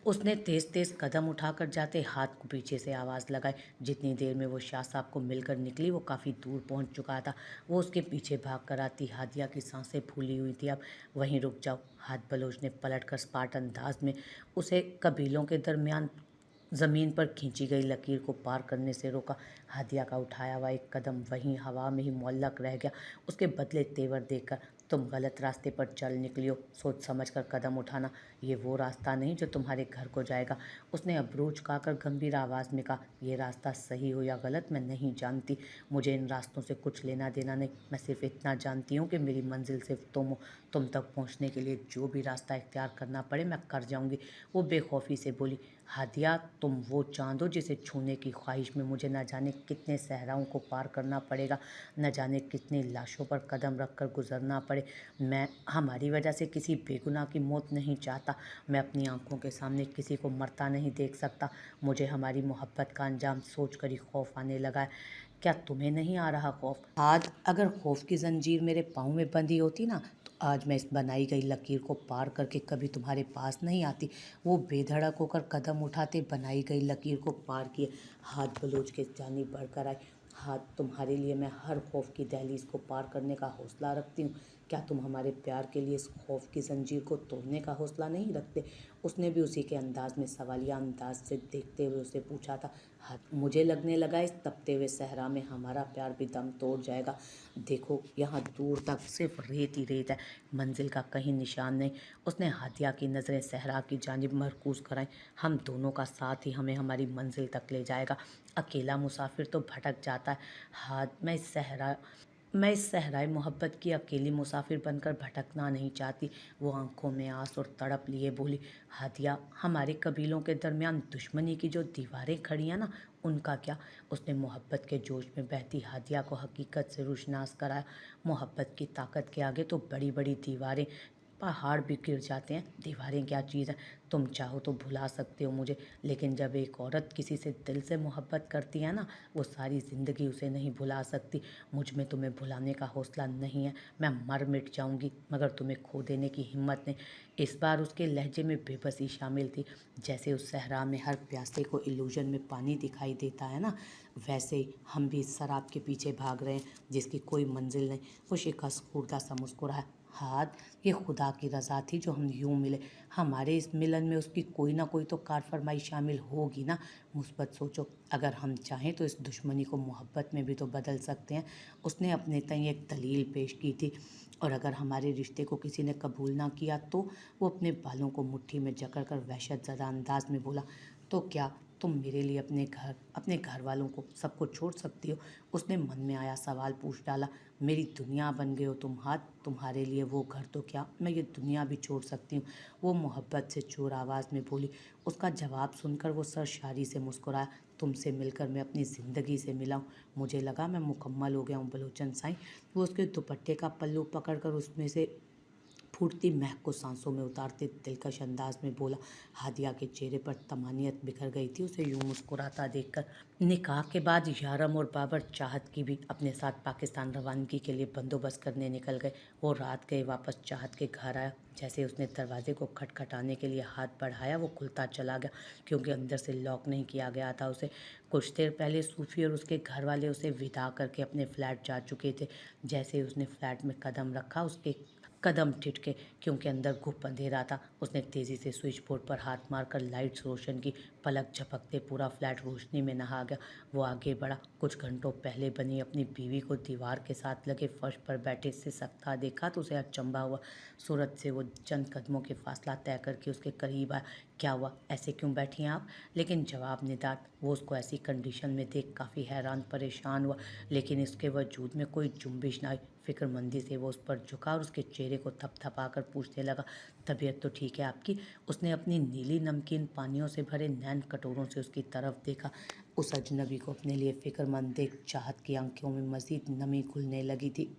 उसने तेज-तेज कदम उठाकर जाते हाथ को पीछे से आवाज़ लगाई। जितनी देर में वो शाह साहब को मिलकर निकली वो काफ़ी दूर पहुंच चुका था। वो उसके पीछे भाग कर आती। हादिया की सांसें फूली हुई थी। अब वहीं रुक जाओ। हाथ बलोच ने पलटकर स्पार्ट अंदाज में उसे कबीलों के दरमियान ज़मीन पर खींची गई लकीर को पार करने से रोका। हादिया का उठाया हुआ एक कदम वहीं हवा में ही मुअल्लक रह गया। उसके बदले तेवर देखकर तुम गलत रास्ते पर चल निकली हो। सोच समझ कर कदम उठाना। ये वो रास्ता नहीं जो तुम्हारे घर को जाएगा। उसने अबरू झुकाकर गंभीर आवाज़ में कहा, यह रास्ता सही हो या गलत मैं नहीं जानती। मुझे इन रास्तों से कुछ लेना देना नहीं। मैं सिर्फ इतना जानती हूँ कि मेरी मंजिल सिर्फ तुम हो। तुम तक पहुँचने के लिए जो भी रास्ता इख्तियार करना पड़े मैं कर जाऊँगी। वो बेखौफी से बोली, हादिया तुम वो चाँद हो जिसे छूने की ख्वाहिश में मुझे न जाने कितने सहराओं को पार करना पड़ेगा, न जाने कितनी लाशों पर कदम रख कर गुजरना पड़े। मैं हमारी वजह से किसी बेगुनाह की मौत नहीं चाहता। मैं अपनी आंखों के सामने किसी को मरता नहीं देख सकता। मुझे हमारी मोहब्बत का अंजाम सोच कर ही खौफ आने लगा है। क्या तुम्हें नहीं आ रहा खौफ? आज अगर खौफ की जंजीर मेरे पाँव में बंधी होती ना तो आज मैं इस बनाई गई लकीर को पार करके कभी तुम्हारे पास नहीं आती। वो बेधड़क होकर कदम उठाते बनाई गई लकीर को पार किए। हाथ बलोच के जानिब बढ़कर आए। हाथ तुम्हारे लिए मैं हर खौफ की दहलीज को पार करने का हौसला रखती हूँ। क्या तुम हमारे प्यार के लिए इस खौफ की जंजीर को तोड़ने का हौसला नहीं रखते? उसने भी उसी के अंदाज में सवालिया अंदाज से देखते हुए उसे पूछा था। हाथ मुझे लगने लगा इस तपते हुए सहरा में हमारा प्यार भी दम तोड़ जाएगा। देखो यहाँ दूर तक सिर्फ रेत ही रेत है, मंजिल का कहीं निशान नहीं। उसने हादिया की नज़रें सहरा की जानिब मरकूज कराई। हम दोनों का साथ ही हमें हमारी मंजिल तक ले जाएगा। अकेला मुसाफिर तो भटक जाता है। हाथ मैं इस सहराए मोहब्बत की अकेली मुसाफिर बनकर भटकना नहीं चाहती। वो आंखों में आस और तड़प लिए बोली, हादिया हमारे कबीलों के दरमियान दुश्मनी की जो दीवारें खड़ी हैं ना उनका क्या? उसने मोहब्बत के जोश में बहती हादिया को हकीकत से रुशनास कराया। मोहब्बत की ताकत के आगे तो बड़ी बड़ी दीवारें पहाड़ भी गिर जाते हैं। दीवारें क्या चीज़ है? तुम चाहो तो भुला सकते हो मुझे, लेकिन जब एक औरत किसी से दिल से मोहब्बत करती है ना वो सारी ज़िंदगी उसे नहीं भुला सकती। मुझ में तुम्हें भुलाने का हौसला नहीं है। मैं मर मिट जाऊंगी मगर तुम्हें खो देने की हिम्मत नहीं। इस बार उसके लहजे में बेबसी शामिल थी। जैसे उस सहरा में हर प्यासे को इल्यूजन में पानी दिखाई देता है ना, वैसे ही हम भी इस शराब के पीछे भाग रहे हैं जिसकी कोई मंजिल नहीं। वो शिकस्त खुर्दा सा मुस्कुराया। हाथ ये खुदा की रज़ा थी जो हम यूं मिले। हमारे इस मिलन में उसकी कोई ना कोई तो कार फरमाई शामिल होगी ना। मुस्बत सोचो, अगर हम चाहें तो इस दुश्मनी को मोहब्बत में भी तो बदल सकते हैं। उसने अपने तय एक दलील पेश की थी। और अगर हमारे रिश्ते को किसी ने कबूल ना किया तो? वो अपने बालों को मुट्ठी में जकड़ कर वहशत ज़दा अंदाज में बोला, तो क्या तुम मेरे लिए अपने घर वालों को सबको छोड़ सकती हो? उसने मन में आया सवाल पूछ डाला। मेरी दुनिया बन गए हो तुम हाथ। तुम्हारे लिए वो घर तो क्या मैं ये दुनिया भी छोड़ सकती हूँ? वो मोहब्बत से चोर आवाज़ में बोली। उसका जवाब सुनकर वो सरशारी से मुस्कुराया। तुमसे मिलकर मैं अपनी ज़िंदगी से मिला हूँ। मुझे लगा मैं मुकम्मल हो गया हूँ बलोचन साईं। वो उसके दुपट्टे का पल्लू पकड़कर उसमें से फूटती महक को सांसों में उतारते दिलकश अंदाज में बोला। हादिया के चेहरे पर तमानियत बिखर गई थी उसे यूं मुस्कुराता देखकर। निकाह के बाद यारम और बाबर चाहत की भी अपने साथ पाकिस्तान रवानगी के लिए बंदोबस्त करने निकल गए। वो रात गए वापस चाहत के घर आया। जैसे उसने दरवाजे को खटखटाने के लिए हाथ बढ़ाया वो खुलता चला गया, क्योंकि अंदर से लॉक नहीं किया गया था उसे। कुछ देर पहले सूफी और उसके घर वाले उसे विदा करके अपने फ्लैट जा चुके थे। जैसे ही उसने फ्लैट में कदम रखा उसके कदम ठिठके, क्योंकि अंदर घुप अंधेरा था। उसने तेजी से स्विच बोर्ड पर हाथ मारकर लाइट्स रोशन की। पलक झपकते पूरा फ्लैट रोशनी में नहा गया। वो आगे बढ़ा। कुछ घंटों पहले बनी अपनी बीवी को दीवार के साथ लगे फर्श पर बैठे से सकता देखा तो उसे अचंभा हुआ। सूरत से वो चंद कदमों के फासला तय करके उसके करीब आया। क्या हुआ, ऐसे क्यों बैठी हैं आप? लेकिन जवाब निदान। वो उसको ऐसी कंडीशन में देख काफ़ी हैरान परेशान हुआ, लेकिन इसके वजूद में कोई जुम्बिश ना आई। फिक्रमंदी से वो उस पर झुका और उसके चेहरे को थपथपाकर पूछने लगा, तबीयत तो ठीक है आपकी? उसने अपनी नीली नमकीन पानियों से भरे नैन कटोरों से उसकी तरफ देखा। उस अजनबी को अपने लिए फिक्रमंद देख चाहत की आंखों में मजीद नमी घुलने लगी थी।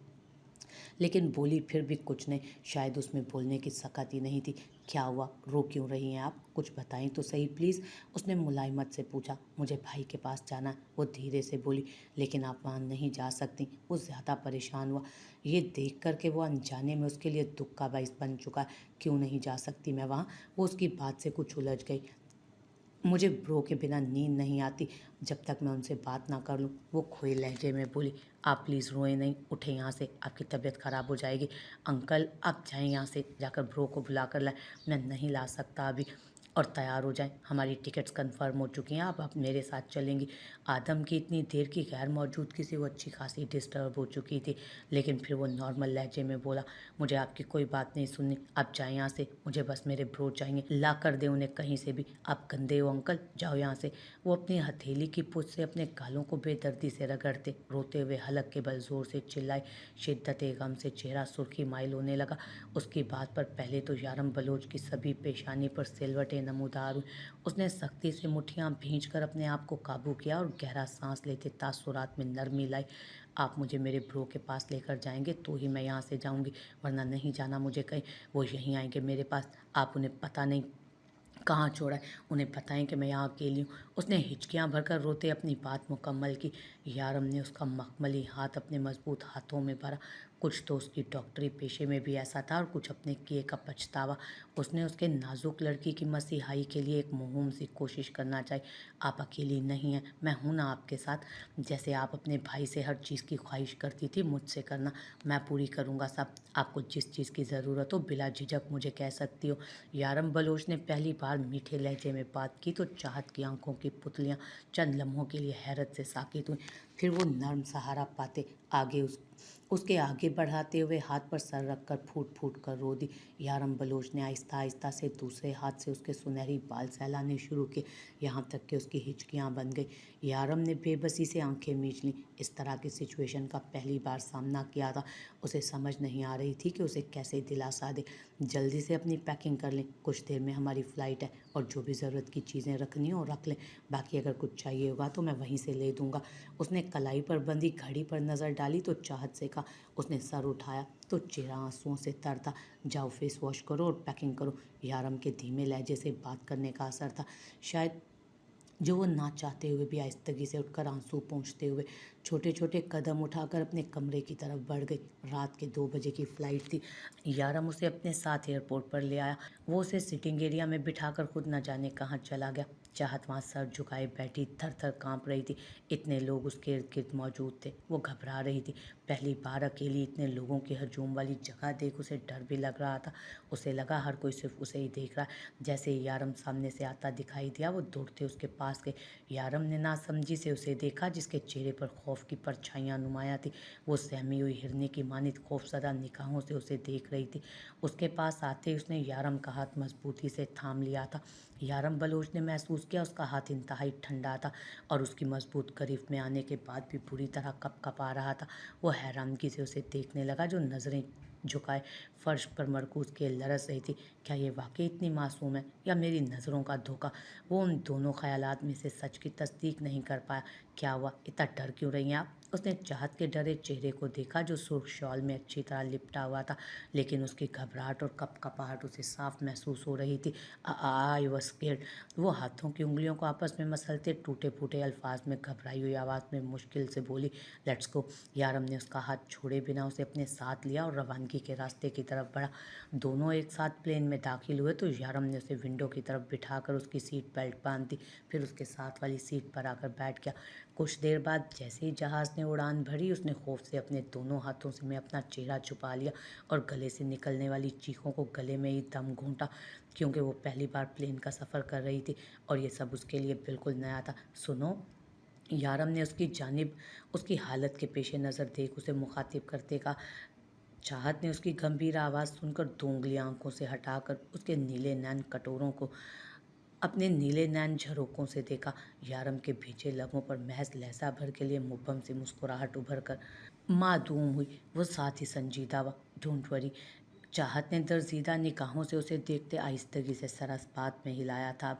लेकिन बोली फिर भी कुछ नहीं। शायद उसमें बोलने की सकत ही नहीं थी। क्या हुआ, रो क्यों रही हैं आप, कुछ बताएं तो सही प्लीज़, उसने मुलायमत से पूछा। मुझे भाई के पास जाना है, वो धीरे से बोली। लेकिन आप वहाँ नहीं जा सकती। वो ज़्यादा परेशान हुआ। ये देख कर के वो अनजाने में उसके लिए दुख का बाइस बन चुका है। क्यों नहीं जा सकती मैं वहाँ? वो उसकी बात से कुछ उलझ गई। मुझे ब्रो के बिना नींद नहीं आती जब तक मैं उनसे बात ना कर लूँ, वो खोए लहजे में बोली। आप प्लीज़ रोए नहीं, उठे यहाँ से, आपकी तबीयत ख़राब हो जाएगी। अंकल आप जाएं यहाँ से, जाकर ब्रो को बुला कर लाएं। मैं नहीं ला सकता अभी। और तैयार हो जाएं, हमारी टिकट्स कंफर्म हो चुकी हैं, आप मेरे साथ चलेंगी। आदम की इतनी देर की गैर मौजूदगी से वो अच्छी खासी डिस्टर्ब हो चुकी थी। लेकिन फिर वो नॉर्मल लहजे में बोला, मुझे आपकी कोई बात नहीं सुननी, आप जाएं यहाँ से, मुझे बस मेरे ब्रो चाहिए, ला कर दे उन्हें कहीं से भी। आप गंदे हो अंकल, जाओ यहाँ से। वो अपनी हथेली की पूंछ से अपने गालों को बेदर्दी से रगड़ते रोते हुए हलक के बल जोर से चिल्लाए। शिद्दत गम से चेहरा सुर्खी माइल होने लगा। उसकी बात पर पहले तो यारम बलोच की सभी पेशानी पर सिलवटें नमूदार हुई। उसने सख्ती से मुठ्ठियां भींच कर अपने आप को काबू किया और गहरा सांस लेते तासुरात में नरमी लाई। आप मुझे मेरे ब्रो के पास लेकर जाएंगे तो ही मैं यहाँ से जाऊँगी, वरना नहीं जाना मुझे कहीं। वो यहीं आएंगे मेरे पास। आप उन्हें पता नहीं कहाँ छोड़ा है, उन्हें बताएं कि मैं यहाँ अकेली हूँ। उसने हिचकियाँ भरकर रोते अपनी बात मुकम्मल की। यारम ने उसका मखमली हाथ अपने मजबूत हाथों में भरा। कुछ तो उसकी डॉक्टरी पेशे में भी ऐसा था और कुछ अपने किए का पछतावा। उसने उसके नाजुक लड़की की मसीहाई के लिए एक मुहिम सी कोशिश करना चाहिए। आप अकेली नहीं हैं, मैं हूं ना आपके साथ। जैसे आप अपने भाई से हर चीज़ की ख्वाहिश करती थी, मुझसे करना, मैं पूरी करूंगा सब। आपको जिस चीज़ की ज़रूरत हो बिला झिझक मुझे कह सकती हो। यारम बलोच ने पहली बार मीठे लहजे में बात की तो चाहत की आंखों की पुतलियां चंद लम्हों के लिए हैरत से साकित हुई। फिर वो नर्म सहारा पाते आगे उसके आगे बढ़ाते हुए हाथ पर सर रखकर फूट फूट कर रो दी। यारम बलोच ने आहिस्ता आहिस्ता से दूसरे हाथ से उसके सुनहरी बाल सहलाने शुरू किए, यहाँ तक कि उसकी हिचकियाँ बन गई। यारम ने बेबसी से आंखें मीच लीं। इस तरह की सिचुएशन का पहली बार सामना किया था। उसे समझ नहीं आ रही थी कि उसे कैसे दिलासा दे। जल्दी से अपनी पैकिंग कर लें, कुछ देर में हमारी फ़्लाइट है, और जो भी ज़रूरत की चीज़ें रखनी हो रख लें, बाकी अगर कुछ चाहिए होगा तो मैं वहीं से ले दूँगा। उसने कलाई पर बंधी घड़ी पर नज़र डाली तो चाहत से कहा। उसने सर उठाया तो चेहरा आंसुओं से तर था। जाओ फेस वॉश करो और पैकिंग करो। यारम के धीमे लहजे से बात करने का असर था शायद, जो वो ना चाहते हुए भी आहिस्तगी से उठकर आंसू पोंछते हुए छोटे छोटे कदम उठाकर अपने कमरे की तरफ बढ़ गई। रात के 2 बजे की फ़्लाइट थी। यारम उसे अपने साथ एयरपोर्ट पर ले आया। वो उसे सिटिंग एरिया में बिठाकर खुद न जाने कहाँ चला गया। चाहत वहाँ सर झुकाए बैठी थर थर काँप रही थी। इतने लोग उसके इर्द गिर्द मौजूद थे, वो घबरा रही थी। पहली बार अकेली इतने लोगों की हजूम वाली जगह देख उसे डर भी लग रहा था। उसे लगा हर कोई सिर्फ उसे ही देख रहा है। जैसे ही यारम सामने से आता दिखाई दिया वो दौड़ते उसके पास गए। यारम ने नासमझी से उसे देखा, जिसके चेहरे पर खौफ की परछाइयाँ नुमाया थी। वो सहमी हुई हिरनी की मानित खौफजदा निगाहों से उसे देख रही थी। उसके पास आते ही उसने यारम का हाथ मजबूती से थाम लिया था। यारम बलोच ने महसूस किया उसका हाथ इंतहाई ठंडा था और उसकी मजबूत गिरफ्त में आने के बाद भी बुरी तरह कँपा रहा था। वो हैरानगी से उसे देखने लगा, जो नज़रें झुकाए फर्श पर मरकूज किए लरस रही थी। क्या ये वाकई इतनी मासूम है या मेरी नज़रों का धोखा? वो उन दोनों ख्यालात में से सच की तस्दीक नहीं कर पाया। क्या हुआ, इतना डर क्यों रही हैं आप? उसने चाहत के डरे चेहरे को देखा, जो सुर्ख शॉल में अच्छी तरह लिपटा हुआ था, लेकिन उसकी घबराहट और कपकपाहट उसे साफ महसूस हो रही थी। I was scared. वो हाथों की उंगलियों को आपस में मसलते टूटे फूटे अल्फाज में घबराई हुई आवाज़ में मुश्किल से बोली, लेट्स गो। यारम ने उसका हाथ छोड़े बिना उसे अपने साथ लिया और रवानगी के रास्ते की तरफ बढ़ा। दोनों एक साथ प्लेन में दाखिल हुए तो यारम ने उसे विंडो की तरफ बिठाकर उसकी सीट बेल्ट बांध दी, फिर उसके साथ वाली सीट पर आकर बैठ गया। कुछ देर बाद जैसे ही जहाज़ ने उड़ान भरी, उसने खौफ से अपने दोनों हाथों से में अपना चेहरा छुपा लिया और गले से निकलने वाली चीखों को गले में ही दम घूंटा, क्योंकि वो पहली बार प्लेन का सफ़र कर रही थी और ये सब उसके लिए बिल्कुल नया था। सुनो, यारम ने उसकी जानिब उसकी हालत के पेश नज़र देख उसे मुखातिब करते कहा। चाहत ने उसकी गंभीर आवाज़ सुनकर 2 उंगलियां आंखों से हटाकर उसके नीले नैन कटोरों को अपने नीले नैन झरोकों से देखा। यारम के भीजे लबों पर महज लहजा भर के लिए मुब्बम सी मुस्कुराहट उभर कर मासूम हुई। वो साथ ही संजीदा हुआ। Don't worry. चाहत ने दर्जीदा निगाहों से उसे देखते आहिस्तगी से सरस बात में हिलाया था।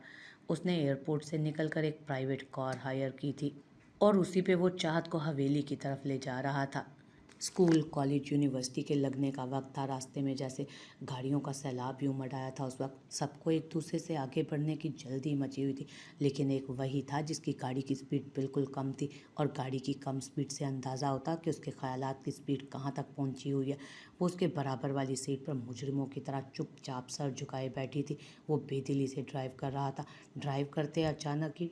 उसने एयरपोर्ट से निकलकर एक प्राइवेट कार हायर की थी और उसी पे वो चाहत को हवेली की तरफ ले जा रहा था। स्कूल, कॉलेज, यूनिवर्सिटी के लगने का वक्त था। रास्ते में जैसे गाड़ियों का सैलाब ही उमड़ आया था। उस वक्त सबको एक दूसरे से आगे बढ़ने की जल्दी मची हुई थी, लेकिन एक वही था जिसकी गाड़ी की स्पीड बिल्कुल कम थी। और गाड़ी की कम स्पीड से अंदाज़ा होता कि उसके ख्यालात की स्पीड कहाँ तक पहुँची हुई है। वो उसके बराबर वाली सीट पर मुजरिमों की तरह चुपचाप सर झुकाए बैठी थी। वो बेदिली से ड्राइव कर रहा था। ड्राइव करते अचानक ही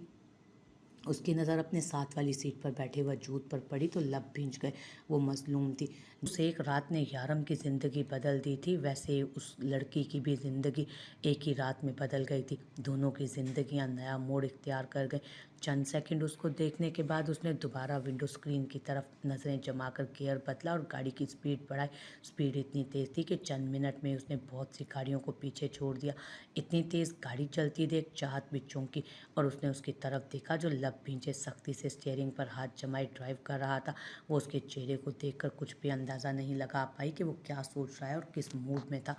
उसकी नज़र अपने साथ वाली सीट पर बैठे वजूद पर पड़ी तो लब भींच गए। वो मज़लूम थी। उस एक रात ने यारम की ज़िंदगी बदल दी थी, वैसे ही उस लड़की की भी ज़िंदगी एक ही रात में बदल गई थी। दोनों की ज़िंदगियां नया मोड़ इख्तियार कर गई। चंद सेकंड उसको देखने के बाद उसने दोबारा विंडो स्क्रीन की तरफ नज़रें जमा कर गियर बदला और गाड़ी की स्पीड बढ़ाई। स्पीड इतनी तेज़ थी कि चंद मिनट में उसने बहुत सी गाड़ियों को पीछे छोड़ दिया। इतनी तेज़ गाड़ी चलती देख चाहत भी चौंकी और उसने उसकी तरफ देखा जो लब भींचे सख्ती से स्टीयरिंग पर हाथ जमाए ड्राइव कर रहा था। वो उसके चेहरे को देखकर कुछ भी अंदाज़ा नहीं लगा पाई कि वो क्या सोच रहा है और किस मूड में था।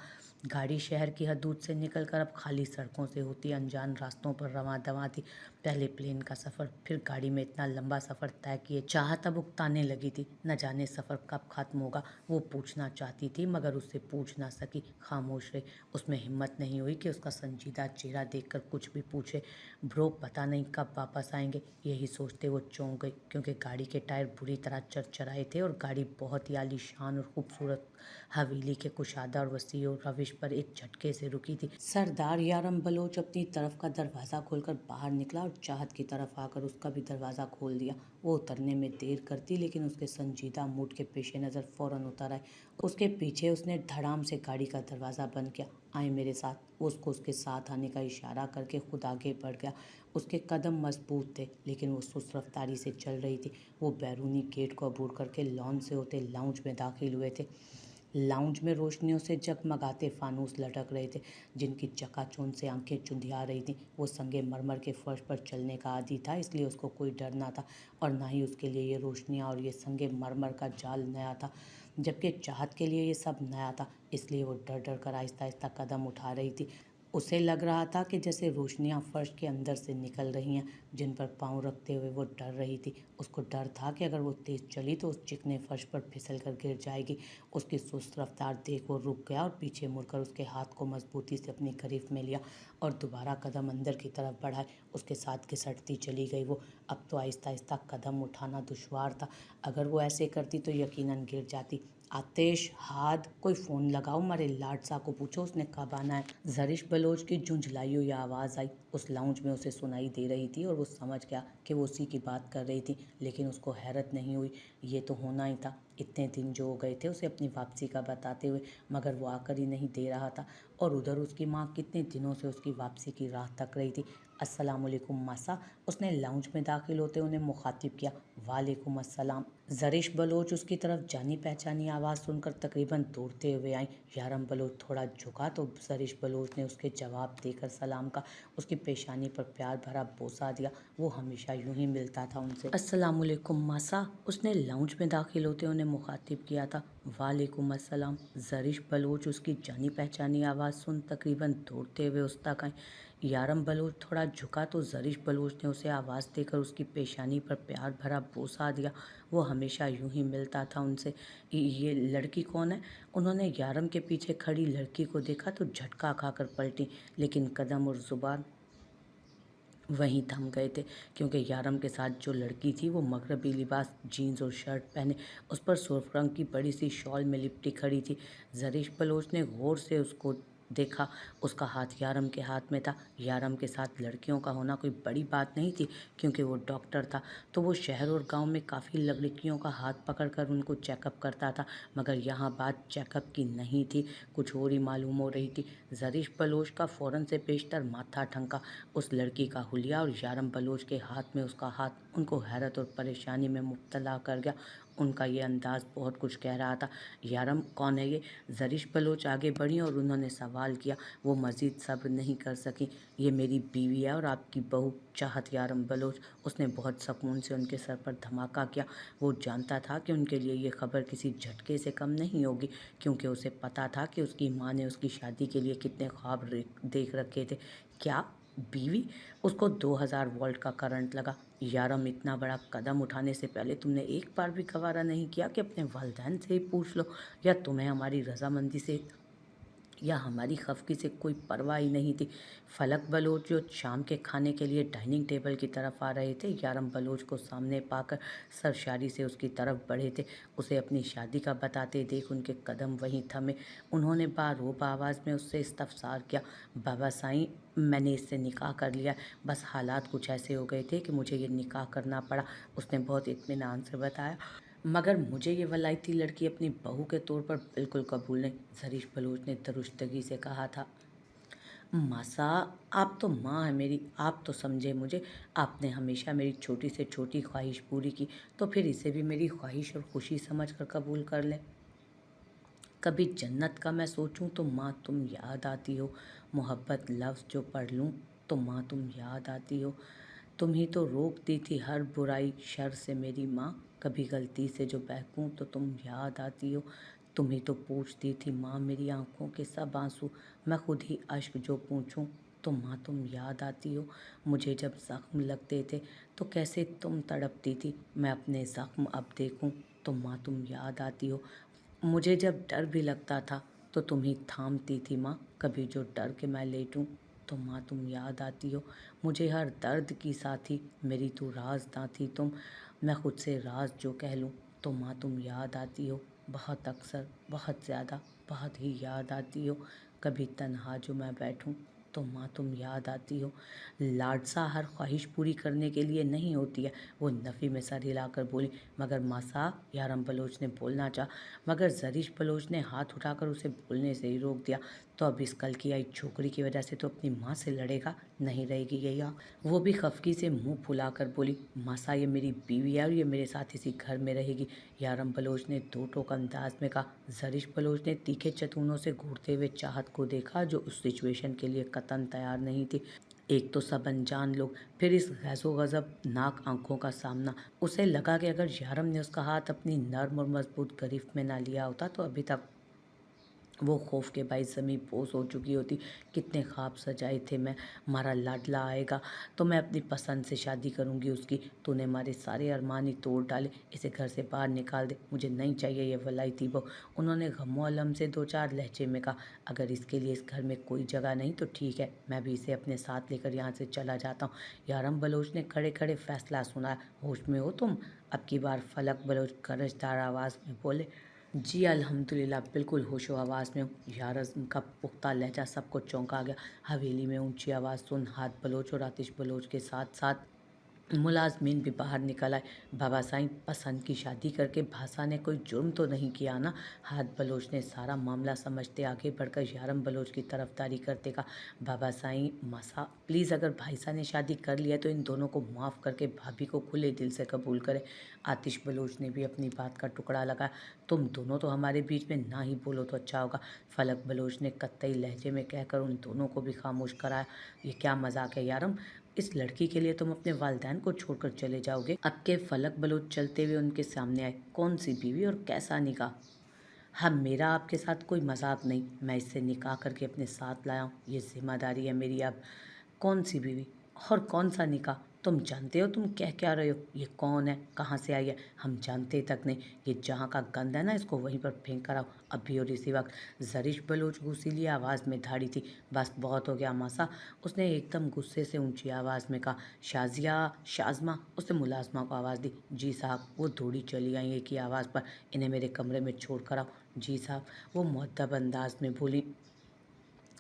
गाड़ी शहर की हदूद से निकलकर अब खाली सड़कों से होती अनजान रास्तों पर रवां दवां थी। पहले प्लेन का सफ़र, फिर गाड़ी में इतना लंबा सफ़र तय किए चाहत अब उकताने लगी थी। न जाने सफ़र कब ख़त्म होगा। वो पूछना चाहती थी मगर उससे पूछ ना सकी, खामोश रही। उसमें हिम्मत नहीं हुई कि उसका संजीदा चेहरा देखकर कुछ भी पूछे। ब्रो पता नहीं कब वापस आएंगे, यही सोचते वो चौंक गई, क्योंकि गाड़ी के टायर बुरी तरह चरचराए थे और गाड़ी बहुत ही आलीशान और खूबसूरत हवेली के कुशादा और वसी और रविश पर एक झटके से रुकी थी। सरदार यारम बलोच अपनी तरफ का दरवाज़ा खोलकर बाहर निकला और चाहत की तरफ आकर उसका भी दरवाज़ा खोल दिया। वो उतरने में देर करती, लेकिन उसके संजीदा मूड के पेश नज़र फ़ौरन उतर आए। उसके पीछे उसने धड़ाम से गाड़ी का दरवाज़ा बंद किया। आए मेरे साथ। वो उसको उसके साथ आने का इशारा करके खुद आगे बढ़ गया। उसके कदम मजबूत थे, लेकिन वो सुस्त रफ्तारी से चल रही थी। वो बैरूनी गेट को अबूर करके लॉन से होते लाउंज में दाखिल हुए थे। लाउंज में रोशनियों से जगमगाते फानूस लटक रहे थे, जिनकी चकाचौंध से आंखें चुंधिया रही थीं। वो संगे मरमर के फर्श पर चलने का आदी था, इसलिए उसको कोई डर ना था और ना ही उसके लिए ये रोशनियाँ और ये संगे मरमर का जाल नया था। जबकि चाहत के लिए ये सब नया था, इसलिए वो डर डर कर आहिस्ता आहिस्ता कदम उठा रही थी। उसे लग रहा था कि जैसे रोशनियां फर्श के अंदर से निकल रही हैं, जिन पर पाँव रखते हुए वो डर रही थी। उसको डर था कि अगर वो तेज़ चली तो उस चिकने फर्श पर फिसल कर गिर जाएगी। उसकी सुस्त रफ्तार देख वो रुक गया और पीछे मुड़कर उसके हाथ को मजबूती से अपनी गिरफ्त में लिया और दोबारा कदम अंदर की तरफ बढ़ाए। उसके साथ घिसटती चली गई। वो अब तो आहिस्ता आहिस्ता कदम उठाना दुश्वार था। अगर वो ऐसे करती तो यकीनन गिर जाती। आतिश, हाद, कोई फ़ोन लगाओ, मारे लाड सा को पूछो उसने कब आना है। जरिश बलोच की झुंझलाई हुई आवाज़ आई। उस लाउंज में उसे सुनाई दे रही थी और वो समझ गया कि वो उसी की बात कर रही थी, लेकिन उसको हैरत नहीं हुई। ये तो होना ही था। इतने दिन जो हो गए थे उसे अपनी वापसी का बताते हुए, मगर वो आकर ही नहीं दे रहा था। और उधर उसकी माँ कितने दिनों से उसकी वापसी की राह तक रही थी। अस्सलामुअलैकुम मासा, उसने लाउंज में दाखिल होते उन्हें मुखातिब किया। वालेकुम अस्सलाम। जरिश बलोच उसकी तरफ जानी पहचानी आवाज़ सुनकर तकरीबन दौड़ते हुए आई। यारम बलोच थोड़ा झुका तो जरिश बलोच ने उसके जवाब देकर सलाम का उसकी पेशानी पर प्यार भरा बोसा दिया। वो हमेशा यूं ही मिलता था उनसे। अस्सलामुअलैकुम मासा, उसने लाउंज में दाखिल होते उन्हें मुखातिब किया था। वालेकुम अस्सलाम। जरिश बलोच उसकी जानी पहचानी आवाज़ सुन तकरीबन दौड़ते हुए उस तक आई। यारम बलोच थोड़ा झुका तो जरिश बलोच ने उसे आवाज़ देकर उसकी पेशानी पर प्यार भरा बोसा दिया। वो हमेशा यूं ही मिलता था उनसे। ये लड़की कौन है? उन्होंने यारम के पीछे खड़ी लड़की को देखा तो झटका खाकर पलटी, लेकिन कदम और जुबान वहीं थम गए थे, क्योंकि यारम के साथ जो लड़की थी वो मगरबी लिबास, जीन्स और शर्ट पहने, उस पर सुर्ख रंग की बड़ी सी शॉल में लिपटी खड़ी थी। जरीश बलोच ने गौर से उसको देखा। उसका हाथ यारम के हाथ में था। यारम के साथ लड़कियों का होना कोई बड़ी बात नहीं थी, क्योंकि वो डॉक्टर था, तो वो शहर और गांव में काफ़ी लड़कियों का हाथ पकड़कर उनको चेकअप करता था। मगर यहाँ बात चेकअप की नहीं थी, कुछ और ही मालूम हो रही थी। जरीश बलोच का फ़ौरन से पेशतर माथा ठनका। उस लड़की का हुलिया और यारम बलोच के हाथ में उसका हाथ उनको हैरत और परेशानी में मुब्तला कर गया। उनका ये अंदाज़ बहुत कुछ कह रहा था। यारम कौन है ये? जरिश बलोच आगे बढ़ी और उन्होंने सवाल किया। वो मज़ीद सब्र नहीं कर सकी। ये मेरी बीवी है और आपकी बहू चाहत। यारम बलोच, उसने बहुत सुकून से उनके सर पर धमाका किया। वो जानता था कि उनके लिए ये खबर किसी झटके से कम नहीं होगी, क्योंकि उसे पता था कि उसकी माँ ने उसकी शादी के लिए कितने ख्वाब देख रखे थे। क्या बीवी, उसको 2000 वोल्ट का करंट लगा। यारम, इतना बड़ा कदम उठाने से पहले तुमने एक बार भी गवारा नहीं किया कि अपने वालिदैन से ही पूछ लो, या तुम्हें हमारी रजामंदी से या हमारी खफकी से कोई परवाह ही नहीं थी। फलक बलोच जो शाम के खाने के लिए डाइनिंग टेबल की तरफ आ रहे थे, यारम बलोच को सामने पाकर सरशारी से उसकी तरफ बढ़े थे। उसे अपनी शादी का बताते देख उनके कदम वहीं थमे। उन्होंने बारोब आवाज़ में उससे इस्तफसार किया, बाबा साईं, मैंने इससे निकाह कर लिया, बस हालात कुछ ऐसे हो गए थे कि मुझे ये निकाह करना पड़ा। उसने बहुत इत्मीनान से बताया, मगर मुझे ये वलायती लड़की अपनी बहू के तौर पर बिल्कुल कबूल नहीं। ज़रीफ बलोच ने दुरुस्तगी से कहा था, मासा, आप तो माँ है मेरी, आप तो समझे मुझे। आपने हमेशा मेरी छोटी से छोटी ख्वाहिश पूरी की, तो फिर इसे भी मेरी ख्वाहिश और खुशी समझ कर कबूल कर लें। कभी जन्नत का मैं सोचूं तो माँ तुम याद आती हो, मोहब्बत लफ्ज़ जो पढ़ लूँ तो माँ तुम याद आती हो। तुम ही तो रोकती थी हर बुराई शर से मेरी माँ, कभी गलती से जो बहकूं तो तुम याद आती हो। तुम ही तो पूछती थी माँ मेरी आंखों के सब आंसू, मैं खुद ही अश्क जो पूछूं तो माँ तुम याद आती हो। मुझे जब ज़ख्म लगते थे तो कैसे तुम तड़पती थी, मैं अपने ज़ख्म अब देखूं तो माँ तुम याद आती हो। मुझे जब डर भी लगता था तो तुम ही थामती थी माँ, कभी जो डर के मैं लेटूं तो माँ तुम याद आती हो। मुझे हर दर्द की साथी मेरी तू राज़दां थी तुम, मैं खुद से राज जो कह लूँ तो माँ तुम याद आती हो। बहुत अक्सर, बहुत ज़्यादा, बहुत ही याद आती हो। कभी तन्हा जो मैं बैठूं तो माँ तुम याद आती हो। लाडसा हर ख्वाहिश पूरी करने के लिए नहीं होती है, वो नफ़ी में सर हिलाकर बोली। मगर माँ साहब, यारम बलोच ने बोलना चाहा, मगर जरीश बलोच ने हाथ उठाकर उसे बोलने से ही रोक दिया। तो अब इस कल की आई छोकरी की वजह से तो अपनी माँ से लड़ेगा, नहीं रहेगी यही आग। वो भी खफकी से मुंह फुलाकर बोली, मासा, ये मेरी बीवी है और ये मेरे साथ इसी घर में रहेगी। यारम बलोच ने दो टोक अंदाज में कहा। जरीश बलोच ने तीखे चतूनों से घूरते हुए चाहत को देखा, जो उस सिचुएशन के लिए कतन तैयार नहीं थी। एक तो सब अनजान लोग, फिर इस गैज़ो गज़ब नाक आंखों का सामना। उसे लगा कि अगर यारम ने उसका हाथ अपनी नर्म और मजबूत गिरफ्त में ना लिया होता तो अभी तक वो खौफ के बाइस ज़मीं पोस हो चुकी होती। कितने ख्वाब सजाए थे मैं, हमारा लाडला आएगा तो मैं अपनी पसंद से शादी करूंगी उसकी। तूने हमारे सारे अरमान ही तोड़ डाले, इसे घर से बाहर निकाल दे, मुझे नहीं चाहिए ये वलायती बहू। उन्होंने गमो अलम से दो चार लहजे में कहा, अगर इसके लिए इस घर में कोई जगह नहीं तो ठीक है, मैं भी इसे अपने साथ लेकर यहाँ से चला जाता हूँ। यारम बलोच ने खड़े खड़े फैसला सुनाया। होश में हो तुम? अब की बार फलक बलोच गरजदार आवाज़ में बोले। जी अल्हम्दुलिल्लाह, बिल्कुल होशो हवास में हूँ। यारम का पुख्ता लहजा सबको चौंका गया। हवेली में ऊंची आवाज़ सुन हाथ बलोच और आतिश बलोच के साथ साथ मुलाजमीन भी बाहर निकल आए। बाबा साईं, पसंद की शादी करके भाषा ने कोई जुर्म तो नहीं किया ना? हाथ बलोच ने सारा मामला समझते आगे बढ़कर यारम बलोच की तरफदारी करते कहा, बाबा साईं, मसा प्लीज़, अगर भाईसा ने शादी कर लिया तो इन दोनों को माफ़ करके भाभी को खुले दिल से कबूल करें। आतिश बलोच ने भी अपनी बात का टुकड़ा लगाया, तुम दोनों तो हमारे बीच में ना ही बोलो तो अच्छा होगा। फलक बलोच ने कत्तई लहजे में कहकर उन दोनों को भी खामोश कराया। ये क्या मजाक है यारम? इस लड़की के लिए तुम अपने वालिदैन को छोड़कर चले जाओगे? अब के फलक बलोच चलते हुए उनके सामने आए। कौन सी बीवी और कैसा निकाह? हाँ, मेरा आपके साथ कोई मजाक नहीं, मैं इससे निकाह करके अपने साथ लाया हूँ, ये जिम्मेदारी है मेरी अब। कौन सी बीवी और कौन सा निकाह? तुम जानते हो तुम कह क्या रहे हो? ये कौन है, कहाँ से आई है? हम जानते तक नहीं। ये जहाँ का गंद है ना, इसको वहीं पर फेंक कर आओ अभी और इसी वक्त। जरीश बलोच गुस्सीली आवाज़ में धाड़ी थी। बस बहुत हो गया मासा, उसने एकदम गुस्से से ऊंची आवाज़ में कहा। शाजिया, शाजमा, उसने मुलाजमा को आवाज़ दी। जी साहब। वो दौड़ी चली आई एक ही आवाज़ पर, इन्हें मेरे कमरे में छोड़ कर आओ। जी साहब, वो मुअद्दब अंदाज में बोली।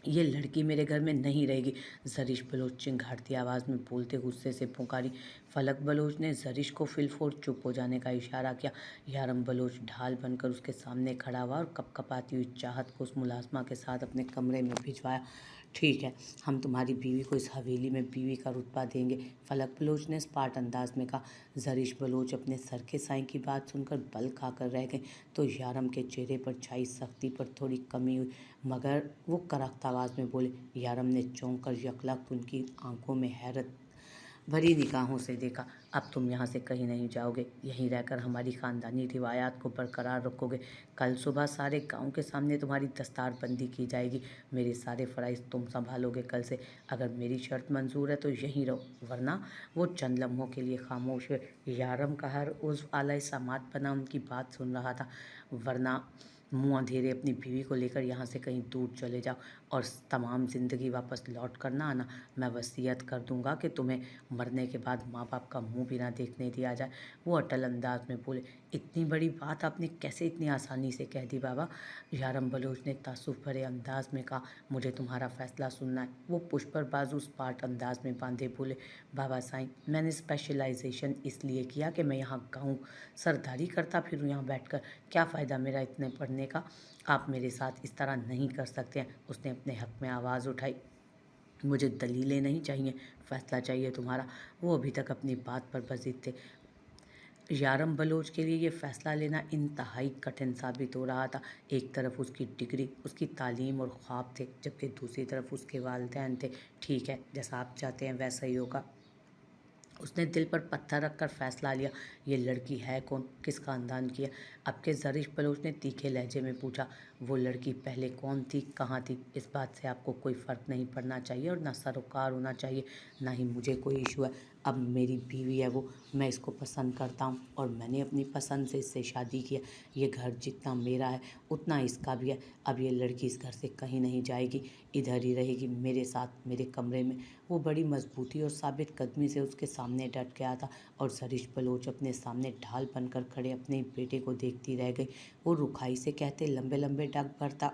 ये लड़की मेरे घर में नहीं रहेगी। जरीश बलोच चिंगारती आवाज़ में बोलते गुस्से से पुकारी। फलक बलोच ने जरीश को फिलफोर चुप हो जाने का इशारा किया। यारम बलोच ढाल बनकर उसके सामने खड़ा हुआ और कपकपाती हुई चाहत को उस मुलाजमा के साथ अपने कमरे में भिजवाया। ठीक है, हम तुम्हारी बीवी को इस हवेली में बीवी का रुतबा देंगे, फलक बलोच ने स्पाट अंदाज में कहा। जरीश बलोच अपने सर के साईं की बात सुनकर बल खाकर रह गए, तो यारम के चेहरे पर छाई सख्ती पर थोड़ी कमी हुई, मगर वो करख्त आवाज़ में बोले। यारम ने चौंक कर यकलख्त उनकी आंखों में हैरत भरी निगाहों से देखा। अब तुम यहाँ से कहीं नहीं जाओगे, यहीं रहकर हमारी ख़ानदानी रिवायात को बरकरार रखोगे। कल सुबह सारे गांव के सामने तुम्हारी दस्तारबंदी की जाएगी। मेरे सारे फ़राइज़ तुम संभालोगे कल से। अगर मेरी शर्त मंजूर है तो यहीं रहो, वरना। वो चंद लम्हों के लिए खामोश हुए। यारम का हर उज़्व आलय समात बना उनकी बात सुन रहा था। वरना मुँह अंधेरे अपनी बीवी को लेकर यहाँ से कहीं दूर चले जाओ और तमाम ज़िंदगी वापस लौट कर ना आना। मैं वसीयत कर दूंगा कि तुम्हें मरने के बाद माँ बाप का मुंह भी ना देखने दिया जाए। वो अटल अंदाज में बोले। इतनी बड़ी बात आपने कैसे इतनी आसानी से कह दी बाबा? यारम बलोच ने तासुफ भरे अंदाज में कहा। मुझे तुम्हारा फैसला सुनना है। वो पुष्प पर बाजू स्पार्ट अंदाज में बांधे बोले। बाबा साईं, मैंने स्पेशलाइजेशन इसलिए किया कि मैं यहाँ गाऊँ सरदारी करता फिरूँ यहाँ बैठकर। क्या फ़ायदा मेरा इतने पढ़ने का? आप मेरे साथ इस तरह नहीं कर सकते हैं। उसने अपने हक में आवाज़ उठाई। मुझे दलीलें नहीं चाहिए, फैसला चाहिए तुम्हारा। वो अभी तक अपनी बात पर बजिद थे। यारम बलोच के लिए ये फ़ैसला लेना इंतहाई कठिन साबित हो रहा था। एक तरफ उसकी डिग्री, उसकी तालीम और ख्वाब थे, जबकि दूसरी तरफ उसके वालिदैन थे। ठीक है, जैसा आप चाहते हैं वैसा ही होगा। उसने दिल पर पत्थर रखकर फैसला लिया। ये लड़की है कौन, किस खानदान की है? अब के ज़रीफ बलोच ने तीखे लहजे में पूछा। वो लड़की पहले कौन थी, कहाँ थी, इस बात से आपको कोई फ़र्क नहीं पड़ना चाहिए और ना सरोकार होना चाहिए, ना ही मुझे कोई इशू है। अब मेरी बीवी है वो, मैं इसको पसंद करता हूँ और मैंने अपनी पसंद से इससे शादी की है। ये घर जितना मेरा है उतना इसका भी है। अब ये लड़की इस घर से कहीं नहीं जाएगी, इधर ही रहेगी मेरे साथ, मेरे कमरे में। वो बड़ी मजबूती और साबित कदमी से उसके सामने डट गया था और ज़रीफ बलोच अपने सामने ढाल बनकर खड़े अपने बेटे को देखती रह गई। वो रुखाई से कहते लंबे लंबे डग भरता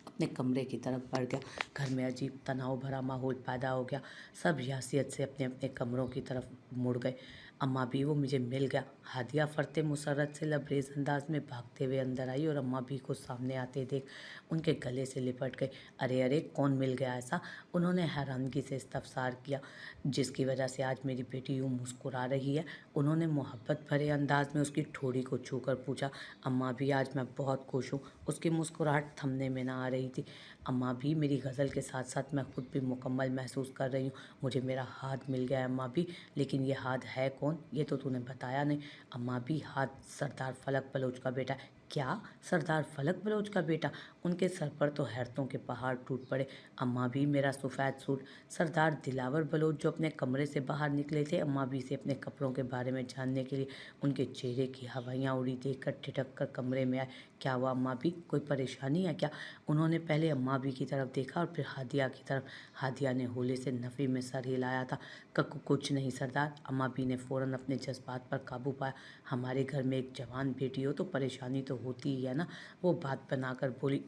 अपने कमरे की तरफ बढ़ गया। घर में अजीब तनाव भरा माहौल पैदा हो गया। सब यासियत से अपने अपने कमरों की तरफ मुड़ गए। अम्मा भी, वो मुझे मिल गया। हादिया फरते मुसर्रत से लबरेज अंदाज में भागते हुए अंदर आई और अम्मा भी को सामने आते देख उनके गले से लिपट गई। अरे अरे, कौन मिल गया ऐसा? उन्होंने हैरानगी से इस्तफसार किया। जिसकी वजह से आज मेरी बेटी यूँ मुस्कुरा रही है? उन्होंने मोहब्बत भरे अंदाज में उसकी ठोड़ी को छूकर पूछा। अम्मा भी, आज मैं बहुत खुश हूँ। उसकी मुस्कुराहट थमने में ना आ रही थी। अम्मा भी, मेरी गज़ल के साथ साथ मैं खुद भी मुकम्मल महसूस कर रही हूँ। मुझे मेरा हाथ मिल गया है अम्मा भी, लेकिन ये हाथ है कौन, ये तो तूने बताया नहीं। अम्मा भी, हाथ सरदार फलक बलोच का बेटा है। क्या? सरदार फलक बलोच का बेटा? उनके सर पर तो हैरतों के पहाड़ टूट पड़े। अम्मा भी, मेरा सफ़ेद सूट। सरदार दिलावर बलोच जो अपने कमरे से बाहर निकले थे अम्मा भी से अपने कपड़ों के बारे में जानने के लिए, उनके चेहरे की हवाइयाँ उड़ी देखकर ठिठक कर कमरे में आए। क्या हुआ अम्मा भी, कोई परेशानी है क्या? उन्होंने पहले अम्मा भी की तरफ देखा और फिर हादिया की तरफ। हादिया ने होले से नफ़ी में सर हिलाया था। कुछ नहीं सरदार। अम्मा भी ने फ़ौरन अपने जज्बात पर काबू पाया। हमारे घर में एक जवान बेटी हो तो परेशानी तो होती ही है ना। वो बात बनाकर बोली।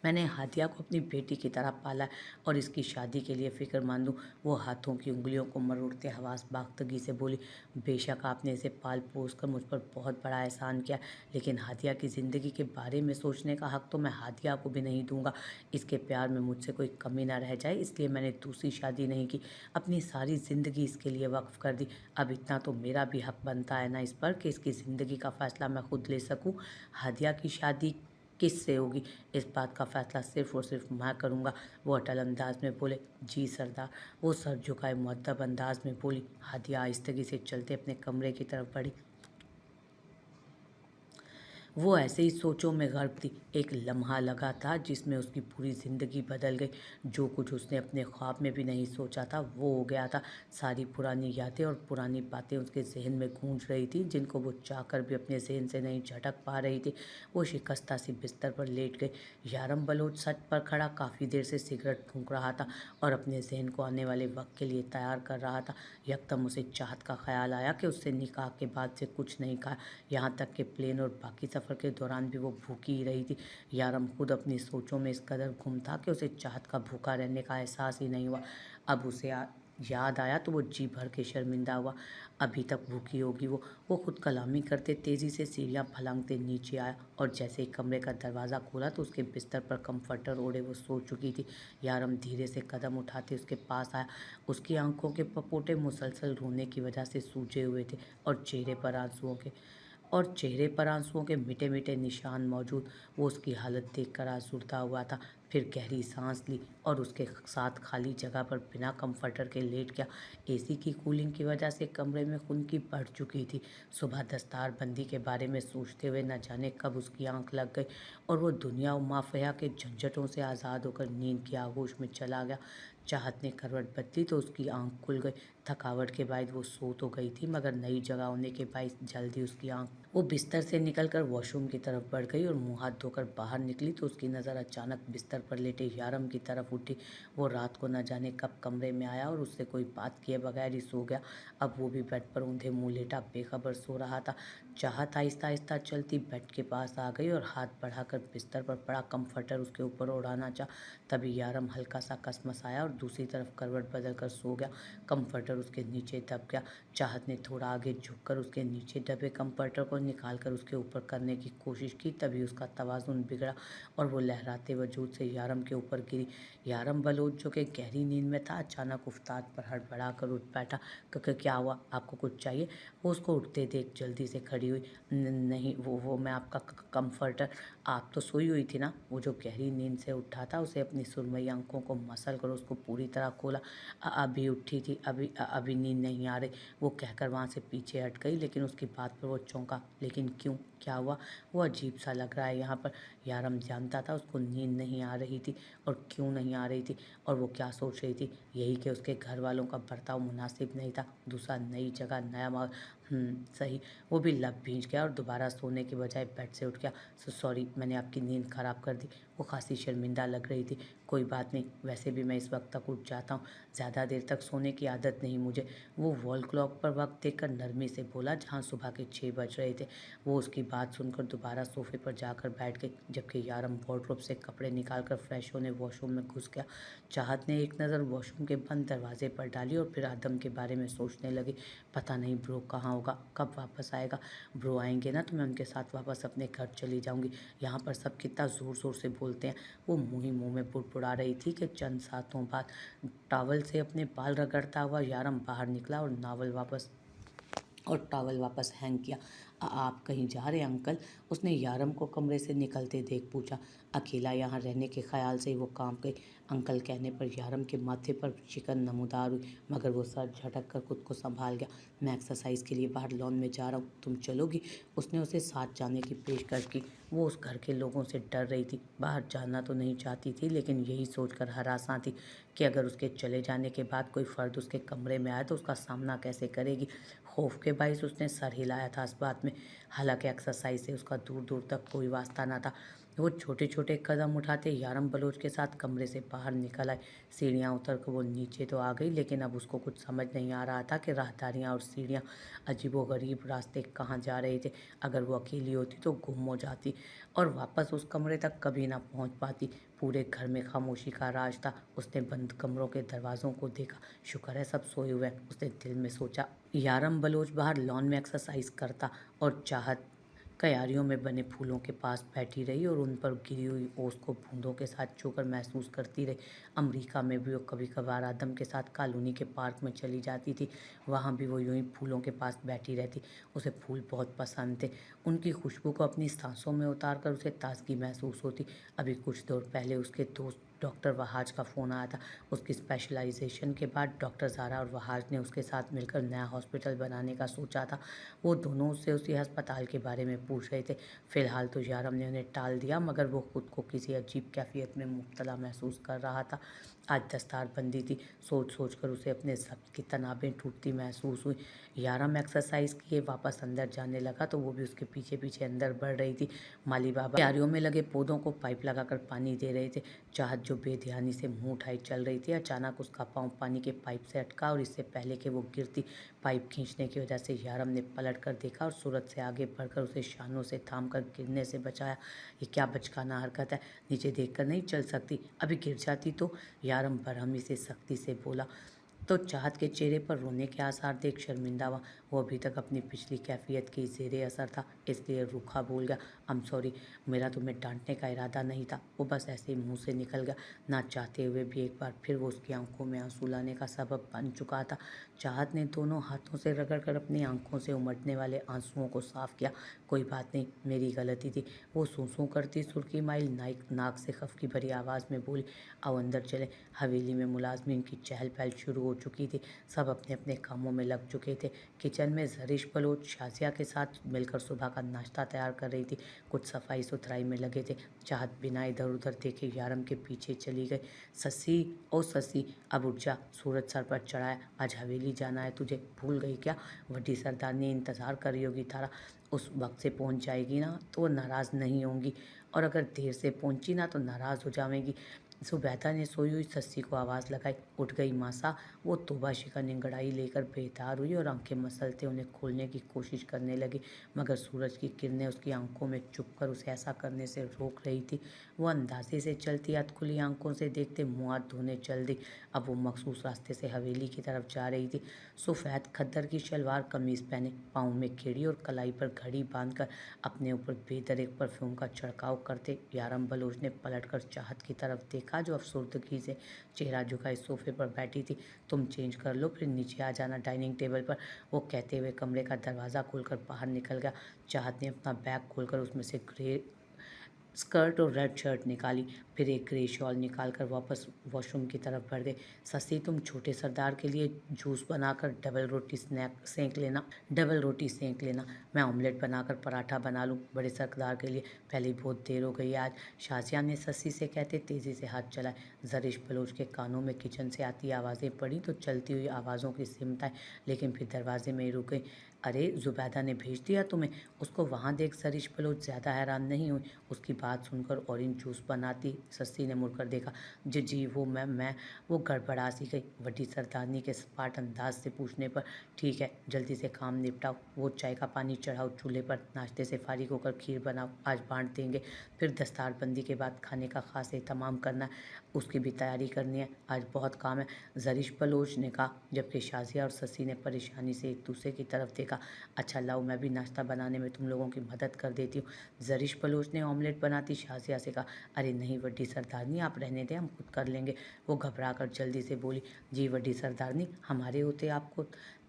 मैंने हादिया को अपनी बेटी की तरह पाला है और इसकी शादी के लिए फ़िक्रमंद हूँ। वो हाथों की उंगलियों को मरोड़ते हवास बाख्तगी से बोली। बेशक आपने इसे पाल पोस कर मुझ पर बहुत बड़ा एहसान किया, लेकिन हादिया की ज़िंदगी के बारे में सोचने का हक़ तो मैं हादिया को भी नहीं दूंगा। इसके प्यार में मुझसे कोई कमी ना रह जाए, इसलिए मैंने दूसरी शादी नहीं की, अपनी सारी ज़िंदगी इसके लिए वक्फ़ कर दी। अब इतना तो मेरा भी हक़ बनता है ना इस पर कि इसकी ज़िंदगी का फ़ैसला मैं खुद ले सकूँ। हादिया की शादी किससे होगी, इस बात का फैसला सिर्फ़ और सिर्फ मैं करूँगा। वो अटल अंदाज में बोले। जी सरदार। वो सर झुकाए मुअद्दब अंदाज में बोली। हादिया आहिस्तगी से चलते अपने कमरे की तरफ बढ़ी। वो ऐसे ही सोचों में गर्क थी। एक लम्हा लगा था जिसमें उसकी पूरी ज़िंदगी बदल गई। जो कुछ उसने अपने ख्वाब में भी नहीं सोचा था वो हो गया था। सारी पुरानी यादें और पुरानी बातें उसके जहन में गूंज रही थी, जिनको वो चाहकर भी अपने जहन से नहीं झटक पा रही थी। वो शिकस्ता सी बिस्तर पर लेट गई। यारम बलोच सच पर खड़ा काफ़ी देर से सिगरेट फूंक रहा था और अपने जहन को आने वाले वक्त के लिए तैयार कर रहा था। यकदम उसे चाहत का ख्याल आया कि उससे निकाह के बाद से कुछ नहीं खाया, यहाँ तक कि प्लेन और बाकी सफ़र के दौरान भी वो भूखी ही रही थी। यारम खुद अपनी सोचों में इस कदर गुम था कि उसे चाहत का भूखा रहने का एहसास ही नहीं हुआ। अब उसे याद आया तो वो जी भर के शर्मिंदा हुआ। अभी तक भूखी होगी वो खुद कलामी करते तेज़ी से सीढ़ियाँ फलांगते नीचे आया और जैसे ही कमरे का दरवाज़ा खोला तो उसके बिस्तर पर कंफर्टर ओढ़े वो सो चुकी थी। यारम धीरे से कदम उठाते उसके पास आया। उसकी आंखों के पपोटे मुसलसल रोने की वजह से सूजे हुए थे और चेहरे पर आंसुओं के और चेहरे पर आंसुओं के मिटे मिटे निशान मौजूद। वो उसकी हालत देखकर आसूरता हुआ था। फिर गहरी सांस ली और उसके साथ खाली जगह पर बिना कंफर्टर के लेट गया। एसी की कूलिंग की वजह से कमरे में खुनकी बढ़ चुकी थी। सुबह दस्तार बंदी के बारे में सोचते हुए न जाने कब उसकी आंख लग गई और वो दुनिया और माफिया के झंझटों से आज़ाद होकर नींद की आगोश में चला गया। चाहत ने करवट बदली तो उसकी आंख खुल गई। थकावट के बाद वो सो तो गई थी, मगर नई जगह होने के बाद जल्दी उसकी आंख वो बिस्तर से निकलकर वॉशरूम की तरफ बढ़ गई और मुंह हाथ धोकर बाहर निकली तो उसकी नज़र अचानक बिस्तर पर लेटे यारम की तरफ उठी। वो रात को न जाने कब कमरे में आया और उससे कोई बात किए बगैर ही सो गया। अब वो भी बेड पर ऊंधे मुंह लेटा बेखबर सो रहा था। चाहत आहिस्ता आहिस्ता चलती बेड के पास आ गई और हाथ बढ़ाकर बिस्तर पर पड़ा कंफर्टर उसके ऊपर उड़ाना चाहा। तभी यारम हल्का सा कसमसाया और दूसरी तरफ करवट बदल कर सो गया। कंफर्टर उसके नीचे दब गया। चाहत ने थोड़ा आगे झुककर उसके नीचे दबे कंफर्टर को निकालकर उसके ऊपर करने की कोशिश की। तभी उसका तवाज़ुन बिगड़ा और वो लहराते वजूद से यारम के ऊपर गिरी। यारम बलोच, जो कि गहरी नींद में था, अचानक उफ्ताद पर हड़बड़ा कर उठ बैठा। क्योंकि क्या हुआ, आपको कुछ चाहिए? वो उसको उठते देख जल्दी से खड़ी हुई। नहीं, वो मैं आपका कंफर्टर। आप तो सोई हुई थी ना?" वो जो गहरी नींद से उठा था, उसे अपनी सुरमई आंखों को मसल कर उसको पूरी तरह खोला। अभी उठी थी, अभी नींद नहीं आ रही।" वो कहकर वहाँ से पीछे हट गई, लेकिन उसकी बात पर वो चौंका। "लेकिन क्यों? क्या हुआ? वो अजीब सा लग रहा है यहाँ पर।" यारम जानता था उसको नींद नहीं आ रही थी और क्यों नहीं आ रही थी, और वो क्या सोच रही थी। यही कि उसके घर वालों का बर्ताव मुनासिब नहीं था। दूसरा, नई जगह, नया माहौल। सही। वो भी लब भींच गया और दोबारा सोने के बजाय बेड से उठ गया। सॉरी, मैंने आपकी नींद खराब कर दी।" वो खासी शर्मिंदा लग रही थी। "कोई बात नहीं, वैसे भी मैं इस वक्त तक उठ जाता हूँ। ज़्यादा देर तक सोने की आदत नहीं मुझे।" वो वॉल क्लॉक पर वक्त देखकर नरमी से बोला, जहाँ सुबह के 6 बज रहे थे। वो उसकी बात सुनकर दोबारा सोफे पर जाकर बैठ गई, जबकि यारम वार्डरोब से कपड़े निकालकर फ्रेश होने वॉशरूम में घुस गया। चाहत ने एक नज़र वॉशरूम के बंद दरवाजे पर डाली और फिर आदम के बारे में सोचने लगी। पता नहीं ब्रो कहाँ होगा, कब वापस आएगा। ब्रो आएंगे ना तो मैं उनके साथ वापस अपने घर चली जाऊंगी। यहाँ पर सब कितना ज़ोर ज़ोर से बोलते हैं। वो मुँह ही मुँह में बुड़बुड़ा रही थी कि चंद सातों बाद टॉवल से अपने बाल रगड़ता हुआ यारम बाहर निकला और टॉवल वापस हैंग किया। आप कहीं जा रहे हैं अंकल?" उसने यारम को कमरे से निकलते देख पूछा। अकेला यहाँ रहने के ख्याल से ही वो कांप गई। अंकल कहने पर यारम के माथे पर शिकन नमूदार हुई, मगर वो सर झटक कर खुद को संभाल गया। "मैं एक्सरसाइज के लिए बाहर लॉन में जा रहा हूँ, तुम चलोगी?" उसने उसे साथ जाने की पेशकश की। वो उस घर के लोगों से डर रही थी। बाहर जाना तो नहीं चाहती थी, लेकिन यही सोचकर हरासा थी कि अगर उसके चले जाने के बाद कोई फ़र्द उसके कमरे में आए तो उसका सामना कैसे करेगी। खौफ के बायस उसने सर हिलाया था इस बात में। हालांकि एक्सरसाइज से उसका दूर दूर तक कोई वास्ता न था। वो छोटे छोटे कदम उठाते यारम बलोच के साथ कमरे से बाहर निकल आए। सीढ़ियाँ उतर कर वो नीचे तो आ गई, लेकिन अब उसको कुछ समझ नहीं आ रहा था कि राहदारियाँ और सीढ़ियाँ, अजीबोगरीब रास्ते कहाँ जा रहे थे। अगर वो अकेली होती तो गुम हो जाती और वापस उस कमरे तक कभी ना पहुँच पाती। पूरे घर में खामोशी का राज था। उसने बंद कमरों के दरवाज़ों को देखा। शुक्र है सब सोए हुए हैं, उसने दिल में सोचा। यारम बलोच बाहर लॉन में एक्सरसाइज करता और चाहत क्यारियों में बने फूलों के पास बैठी रही और उन पर गिरी हुई ओस को बूंदों के साथ छूकर महसूस करती रही। अमेरिका में भी वो कभी कभार आदम के साथ कॉलोनी के पार्क में चली जाती थी। वहाँ भी वो यूं ही फूलों के पास बैठी रहती। उसे फूल बहुत पसंद थे। उनकी खुशबू को अपनी सांसों में उतार कर उसे ताजगी महसूस होती। अभी कुछ देर पहले उसके दोस्त डॉक्टर वहाज का फ़ोन आया था। उसकी स्पेशलाइजेशन के बाद डॉक्टर ज़ारा और वहाज ने उसके साथ मिलकर नया हॉस्पिटल बनाने का सोचा था। वो दोनों उससे उसी अस्पताल के बारे में पूछ रहे थे। फ़िलहाल तो यारम ने उन्हें टाल दिया, मगर वो खुद को किसी अजीब कैफियत में मुब्तला महसूस कर रहा था। आज दस्तारबंदी थी। सोच सोच कर उसे अपने ज़ब्त की तनाबें टूटती महसूस हुई। यारम एक्सरसाइज किए वापस अंदर जाने लगा तो वो भी उसके पीछे पीछे अंदर बढ़ रही थी। माली बाबा क्यारियों में लगे पौधों को पाइप लगाकर पानी दे रहे थे। चाहत, जो बेध्यानी से मुंह उठाई चल रही थी, अचानक उसका पाँव पानी के पाइप से अटका और इससे पहले कि वो गिरती, पाइप खींचने की वजह से यारम ने पलट कर देखा और सूरत से आगे बढ़कर उसे शानों से थाम कर गिरने से बचाया। ये क्या बचकाना हरकत है, नीचे देखकर नहीं चल सकती, अभी गिर जाती तो। यारम बरहमी से सख्ती से बोला। तो चाहत के चेहरे पर रोने के आसार देख शर्मिंदा हुआ। वो अभी तक अपनी पिछली कैफियत की ज़ेरे असर था, इसलिए रूखा बोल गया, आई एम सॉरी, मेरा तुम्हें डांटने का इरादा नहीं था, वो बस ऐसे ही मुंह से निकल गया। ना चाहते हुए भी एक बार फिर वो उसकी आंखों में आंसू लाने का सबब बन चुका था। चाहत ने दोनों हाथों से रगड़ कर अपनी आंखों से उमड़ने वाले आंसुओं को साफ किया। कोई बात नहीं, मेरी गलती थी, वो सूं करती सुर्खी माइल नाक से खफ की भरी आवाज़ में बोली। अब अंदर चले। हवेली में मुलाजमीन की चहल पहल शुरू हो चुकी थी। सब अपने अपने कामों में लग चुके थे। किचन में जरिश बलोच शाजिया के साथ मिलकर सुबह का नाश्ता तैयार कर रही थी। कुछ सफाई सुथराई में लगे थे। चाहत बिना इधर उधर देखे यारम के पीछे चली गई। ससी ओ ससी, अब उठ जा, सूरज सर पर चढ़ाया, आज हवेली जाना है तुझे, भूल गई क्या? वड्डी सरदार ने इंतज़ार कर रही होगी तारा, उस वक्त से पहुंच जाएगी ना तो वो नाराज़ नहीं होंगी, और अगर देर से पहुंची ना तो नाराज़ हो जाएगी। सुबैदा ने सोई हुई सस्सी को आवाज़ लगाई। उठ गई मासा। वो तोबा शिकन अंगड़ाई लेकर बेदार हुई और आंखें मसलते उन्हें खोलने की कोशिश करने लगी, मगर सूरज की किरणें उसकी आंखों में चुभकर उसे ऐसा करने से रोक रही थी। वो अंदाजे से चलती खुली आंखों से देखते मुँह हाथ धोने चल दी। अब वो मखसूस रास्ते से हवेली की तरफ जा रही थी। सफ़ेद खद्दर की शलवार कमीज़ पहने, पाँव में केड़ी और कलाई पर घड़ी बांधकर अपने ऊपर बेदरेक परफ्यूम का छिड़काव करते यारम बलोच ने पलटकर चाहत की तरफ देखा, जो अफसरदगी से चेहरा झुकाए सोफे पर बैठी थी। तुम चेंज कर लो, फिर नीचे आ जाना डाइनिंग टेबल पर, वो कहते हुए कमरे का दरवाज़ा खोलकर बाहर निकल गया। चाहत ने अपना बैग खोलकर उसमें से ग्रे स्कर्ट और रेड शर्ट निकाली, फिर एक ग्रे शॉल निकालकर वापस वॉशरूम की तरफ बढ़ गई। ससी, तुम छोटे सरदार के लिए जूस बनाकर डबल रोटी सेंक लेना, मैं ऑमलेट बनाकर पराठा बना लूँ बड़े सरदार के लिए, पहले बहुत देर हो गई है आज। शाजिया ने ससी से कहते तेज़ी से हाथ चलाए। जरिश बलोच के कानों में किचन से आती आवाज़ें पड़ी तो चलती हुई आवाज़ों की सिमत आई, लेकिन फिर दरवाजे में ही रुक गई। अरे, जुबैदा ने भेज दिया तुम्हें, उसको वहाँ देख जरिश बलोच ज़्यादा हैरान नहीं हुई। उसकी बात सुनकर ऑरेंज जूस बनाती सस्सी ने मुड़कर देखा। जी जी, वो मैं वो गड़बड़ा सी गई। वड्डी सरदारनी के सपाट अंदाज से पूछने पर, ठीक है, जल्दी से काम निपटाओ, वो चाय का पानी चढ़ाओ चूल्हे पर, नाश्ते से फारिग होकर खीर बनाओ, आज बांट देंगे, फिर दस्तारबंदी के बाद खाने का खास एहतमाम करना है, उसकी भी तैयारी करनी है, आज बहुत काम है, जरिश बलोच ने कहा, जबकि शाजिया और ससी ने परेशानी से एक दूसरे की तरफ देखा। अच्छा लाओ, मैं भी नाश्ता बनाने में तुम लोगों की मदद कर देती हूँ। जरिश बलोच ने ऑमलेट बनाती शाजिया से कहा। अरे नहीं वड्डी सरदारनी, आप रहने दें, हम खुद कर लेंगे, वो घबरा कर जल्दी से बोली। जी वड्डी सरदारनी, हमारे होते आपको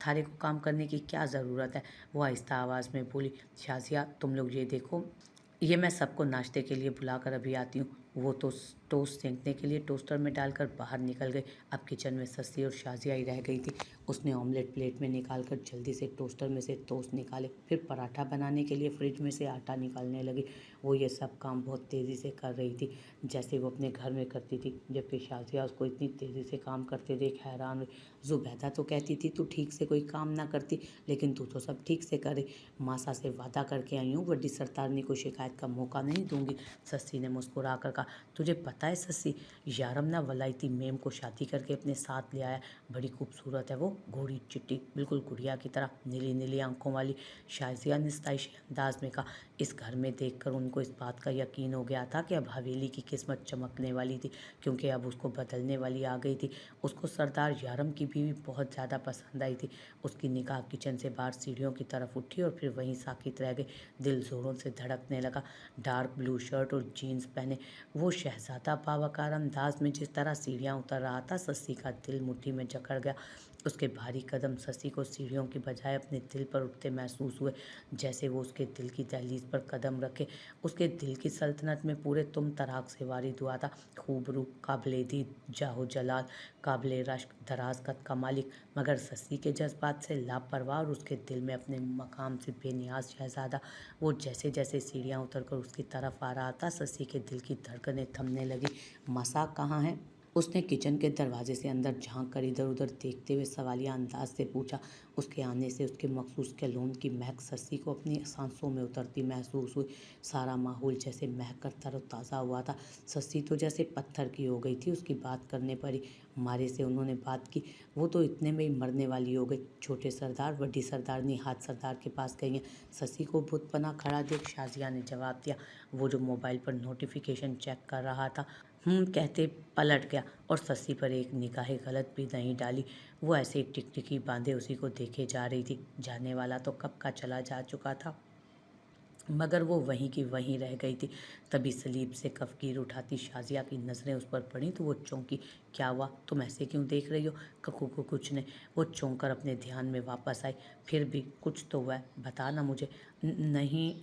थारे को काम करने की क्या ज़रूरत है, वो आहिस्ता आवाज़ में बोली। शाजिया, तुम लोग ये देखो, ये मैं सबको नाश्ते के लिए बुलाकर अभी आती हूँ। वो तो टोस्ट सेंकने के लिए टोस्टर में डालकर बाहर निकल गई। अब किचन में सस्सी और शाजिया ही रह गई थी। उसने ऑमलेट प्लेट में निकालकर जल्दी से टोस्टर में से टोस्ट निकाले, फिर पराठा बनाने के लिए फ्रिज में से आटा निकालने लगी। वो ये सब काम बहुत तेज़ी से कर रही थी, जैसे वो अपने घर में करती थी, जबकि शाजिया उसको इतनी तेज़ी से काम करते देख हैरान हुई। जुबैदा तो कहती थी तू ठीक से कोई काम ना करती, लेकिन तू तो सब ठीक से करे। मासा से वादा करके आई हूँ, वड्डी सरदारनी को शिकायत का मौका नहीं दूंगी, सस्सी ने मुस्कुरा कर कहा। तुझे पता है सस्सी, यारम ना वलायती मेम को शादी करके अपने साथ ले आया, बड़ी खूबसूरत है वो, घोड़ी चिट्टी, बिल्कुल गुड़िया की तरह, नीली नीली आंखों वाली। शाजिया ने स्ताइशी अंदाज में कहा। इस घर में देखकर उनको इस बात का यकीन हो गया था कि अब हवेली की किस्मत चमकने वाली थी, क्योंकि अब उसको बदलने वाली आ गई थी। उसको सरदार यारम की बीवी बहुत ज़्यादा पसंद आई थी। उसकी निगाह किचन से बाहर सीढ़ियों की तरफ उठी और फिर वहीं साकित रह गई। दिल जोरों से धड़कने लगा। डार्क ब्लू शर्ट और जीन्स पहने वो शहजादा बावकार अंदाज में जिस तरह सीढ़ियाँ उतर रहा था, सस्सी का दिल मुट्ठी में जकड़ गया। उसके भारी कदम ससी को सीढ़ियों की बजाय अपने दिल पर उठते महसूस हुए, जैसे वो उसके दिल की दहलीज पर कदम रखे। उसके दिल की सल्तनत में पूरे तुम तराक से वारिद हुआ था। खूब रूप, काबिले दीद, जाहो जलाल, काबिले रश्क, दराज कद का मालिक, मगर ससी के जज्बात से लापरवाह और उसके दिल में अपने मकाम से बेनियाज शहजादा। वो जैसे जैसे सीढ़ियाँ उतरकर उसकी तरफ आ रहा था, ससी के दिल की धड़कनें थमने लगी। मसा कहाँ है? उसने किचन के दरवाजे से अंदर झांक कर इधर उधर देखते हुए सवालिया अंदाज से पूछा। उसके आने से उसके मखसूस कैलोन की महक सस्सी को अपनी सांसों में उतरती महसूस हुई। सारा माहौल जैसे महक कर तरोताज़ा हुआ था। सस्सी तो जैसे पत्थर की हो गई थी उसकी बात करने पर ही। मारे से उन्होंने बात की, वो तो इतने में ही मरने वाली हो गई। छोटे सरदार, वड्डी सरदारनी हाथ सरदार के पास गई हैं। सस्सी को बुत बना खड़ा देख शाजिया ने जवाब दिया। वो जो मोबाइल पर नोटिफिकेशन चेक कर रहा था, कहते पलट गया और सस्सी पर एक निगाह गलत भी नहीं डाली। वो ऐसे ही टिकटिकी बांधे उसी को देखे जा रही थी। जाने वाला तो कब का चला जा चुका था, मगर वो वहीं की वहीं रह गई थी। तभी सलीब से कफगीर उठाती शाजिया की नज़रें उस पर पड़ी तो वो चौंकी। क्या हुआ, तुम ऐसे क्यों देख रही हो? ककू को कुछ नहीं, वो चौंक कर अपने ध्यान में वापस आई। फिर भी कुछ तो हुआ है, बता ना मुझे। नहीं,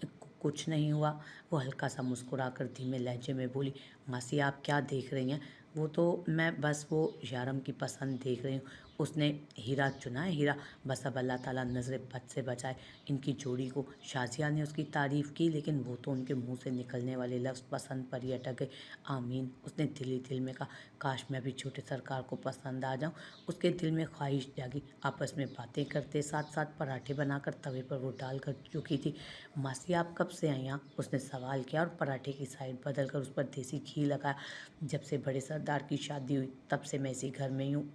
कुछ नहीं हुआ, वो हल्का सा मुस्कुरा कर धीमे लहजे में बोली। मासी आप क्या देख रही हैं? वो तो मैं बस वो यारम की पसंद देख रही हूँ। उसने हीरा चुना है, हीरा। बस अब अल्लाह ताला नज़रें बद से बचाए इनकी जोड़ी को। शाजिया ने उसकी तारीफ़ की, लेकिन वो तो उनके मुंह से निकलने वाले लफ्ज़ पसंद पर ही अटक गए। आमीन, उसने दिल ही दिल में कहा। काश मैं भी छोटे सरकार को पसंद आ जाऊं। उसके दिल में ख्वाहिश जागी। आपस में बातें करते साथ साथ पराठे बनाकर तवे पर वो डाल कर चुकी थी। मासी आप कब से आई यहाँ? उसने सवाल किया और पराठे की साइड बदल कर उस पर देसी घी लगाया। जब से बड़े सरदार की शादी हुई तब से मैं इसी घर में ही हूँ,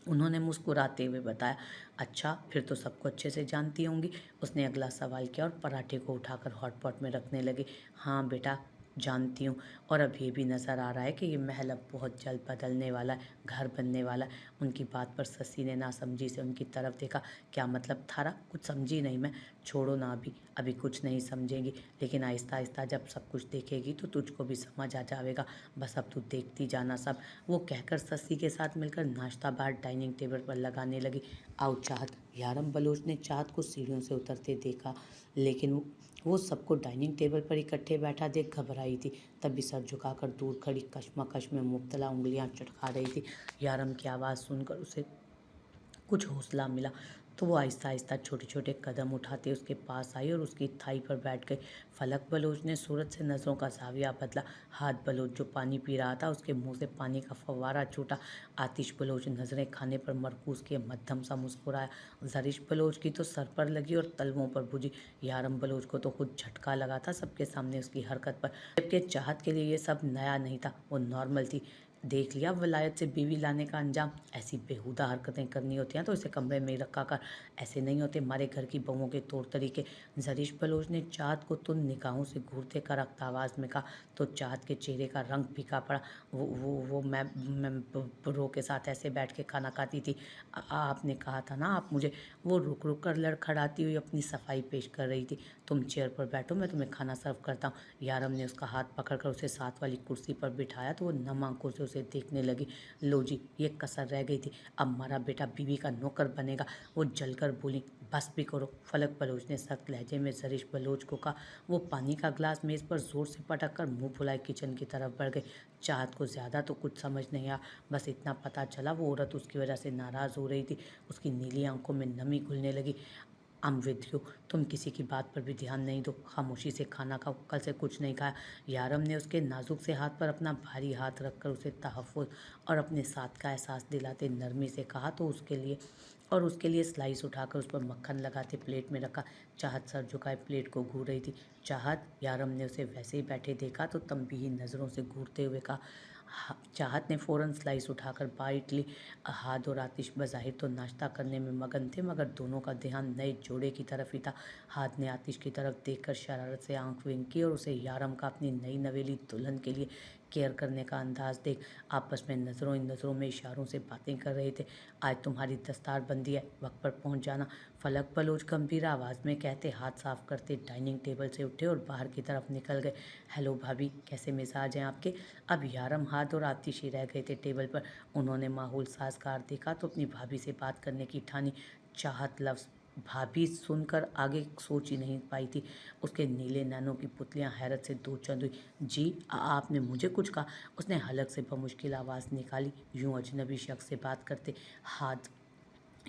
उन्होंने मुस्कुराते हुए बताया। अच्छा, फिर तो सबको अच्छे से जानती होंगी। उसने अगला सवाल किया और पराठे को उठाकर हॉटपॉट में रखने लगे। हाँ बेटा, जानती हूँ। और अब ये भी नज़र आ रहा है कि ये महल अब बहुत जल्द बदलने वाला है, घर बनने वाला है। उनकी बात पर सस्सी ने नासमझी से उनकी तरफ देखा। क्या मतलब थारा? कुछ समझी नहीं मैं। छोड़ो ना, अभी अभी कुछ नहीं समझेंगी, लेकिन आहिस्ता आहिस्ता जब सब कुछ देखेगी तो तुझको भी समझ आ जाएगा। बस अब तू देखती जाना सब। वो कहकर सस्सी के साथ मिलकर नाश्ता बार डाइनिंग टेबल पर लगाने लगी। आओ चाहत। यारम बलोच ने चाहत को सीढ़ियों से उतरते देखा, लेकिन वो सबको डाइनिंग टेबल पर इकट्ठे बैठा देख घबराई थी। तभी सर झुकाकर दूर खड़ी कश्मकश में मुब्तला उंगलियां चटका रही थी। यारम की आवाज़ सुनकर उसे कुछ हौसला मिला तो वो आहिस्ता आहिस्ता छोटे छोटे कदम उठाते उसके पास आई और उसकी थाई पर बैठ गई। फलक बलोच ने सूरज से नज़रों का जाविया बदला। हाथ बलोच जो पानी पी रहा था उसके मुंह से पानी का फव्वारा छूटा। आतिश बलोच नज़रें खाने पर मरकूज किए मध्यम सा मुस्कुराया। जरिश बलोच की तो सर पर लगी और तलवों पर बुझी। यारम बलोच को तो खुद झटका लगा था सबके सामने उसकी हरकत पर, जबकि चाहत के लिए ये सब नया नहीं था, वो नॉर्मल थी। देख लिया वलायत से बीवी लाने का अंजाम। ऐसी बेहुदा हरकतें करनी होती हैं तो इसे कमरे में ही रखा कर, ऐसे नहीं होते हमारे घर की बहुओं के तौर तरीके। जरीश बलोच ने चाहत को तुन निगाहों से घूरते करकता आवाज़ में कहा। तो चाहत के चेहरे का रंग फीका पड़ा। वो मैं रो के साथ ऐसे बैठ के खाना खाती थी। आपने कहा था ना आप मुझे। वो रुक रुक कर लड़खड़ाती हुई अपनी सफाई पेश कर रही थी। तुम चेयर पर बैठो, मैं तुम्हें खाना सर्व करता हूँ। यारम ने उसका हाथ पकड़कर उसे साथ वाली कुर्सी पर बिठाया तो वो नम आंखों से उसे देखने लगी। लो जी, ये कसर रह गई थी, अब हमारा बेटा बीवी का नौकर बनेगा। वो जलकर बोली। बस भी करो, फलक बलोच ने सख्त लहजे में जरीश बलोच को कहा। वो पानी का ग्लास मेज़ पर जोर से पटक कर मुँह फुलाए किचन की तरफ बढ़ गई। चाहत को ज़्यादा तो कुछ समझ नहीं आया, बस इतना पता चला वो औरत उसकी वजह से नाराज़ हो रही थी। उसकी नीली आंखों में नमी घुलने लगी। I'm with you, तुम किसी की बात पर भी ध्यान नहीं दो, खामोशी से खाना खाओ, कल से कुछ नहीं खाया। यारम ने उसके नाजुक से हाथ पर अपना भारी हाथ रखकर उसे तहफ़्फ़ुज़ और अपने साथ का एहसास दिलाते नरमी से कहा तो उसके लिए स्लाइस उठाकर उस पर मक्खन लगाते प्लेट में रखा। चाहत सर झुकाए प्लेट को घूर रही थी। चाहत, यारम ने उसे वैसे ही बैठे देखा तो तंबीही नज़रों से घूरते हुए कहा। चाहत ने फ़ौरन स्लाइस उठाकर बाइट ली। हाद और आतिश बज़ाहिर तो नाश्ता करने में मगन थे, मगर दोनों का ध्यान नए जोड़े की तरफ ही था। हाद ने आतिश की तरफ देखकर शरारत से आंख विंक की और उसे यारम का अपनी नई नवेली दुल्हन के लिए केयर करने का अंदाज देख आपस में नज़रों में इशारों से बातें कर रहे थे। आज तुम्हारी दस्तार बंदी है, वक्त पर पहुंच जाना। फलक बलोच गंभीर आवाज़ में कहते हाथ साफ करते डाइनिंग टेबल से उठे और बाहर की तरफ निकल गए। हेलो भाभी, कैसे मिजाज हैं आपके? अब यारम, हाथ और आतिश ही रह गए थे टेबल पर। उन्होंने माहौल साजगार देखा तो अपनी भाभी से बात करने की ठानी। चाहत लफ्ज़ भाभी सुनकर आगे सोच ही नहीं पाई थी। उसके नीले नैनों की पुतलियां हैरत से दो चंद हुई। जी, आपने मुझे कुछ कहा? उसने हलक से बमुश्किल आवाज़ निकाली, यूं अजनबी शख्स से बात करते। हाथ।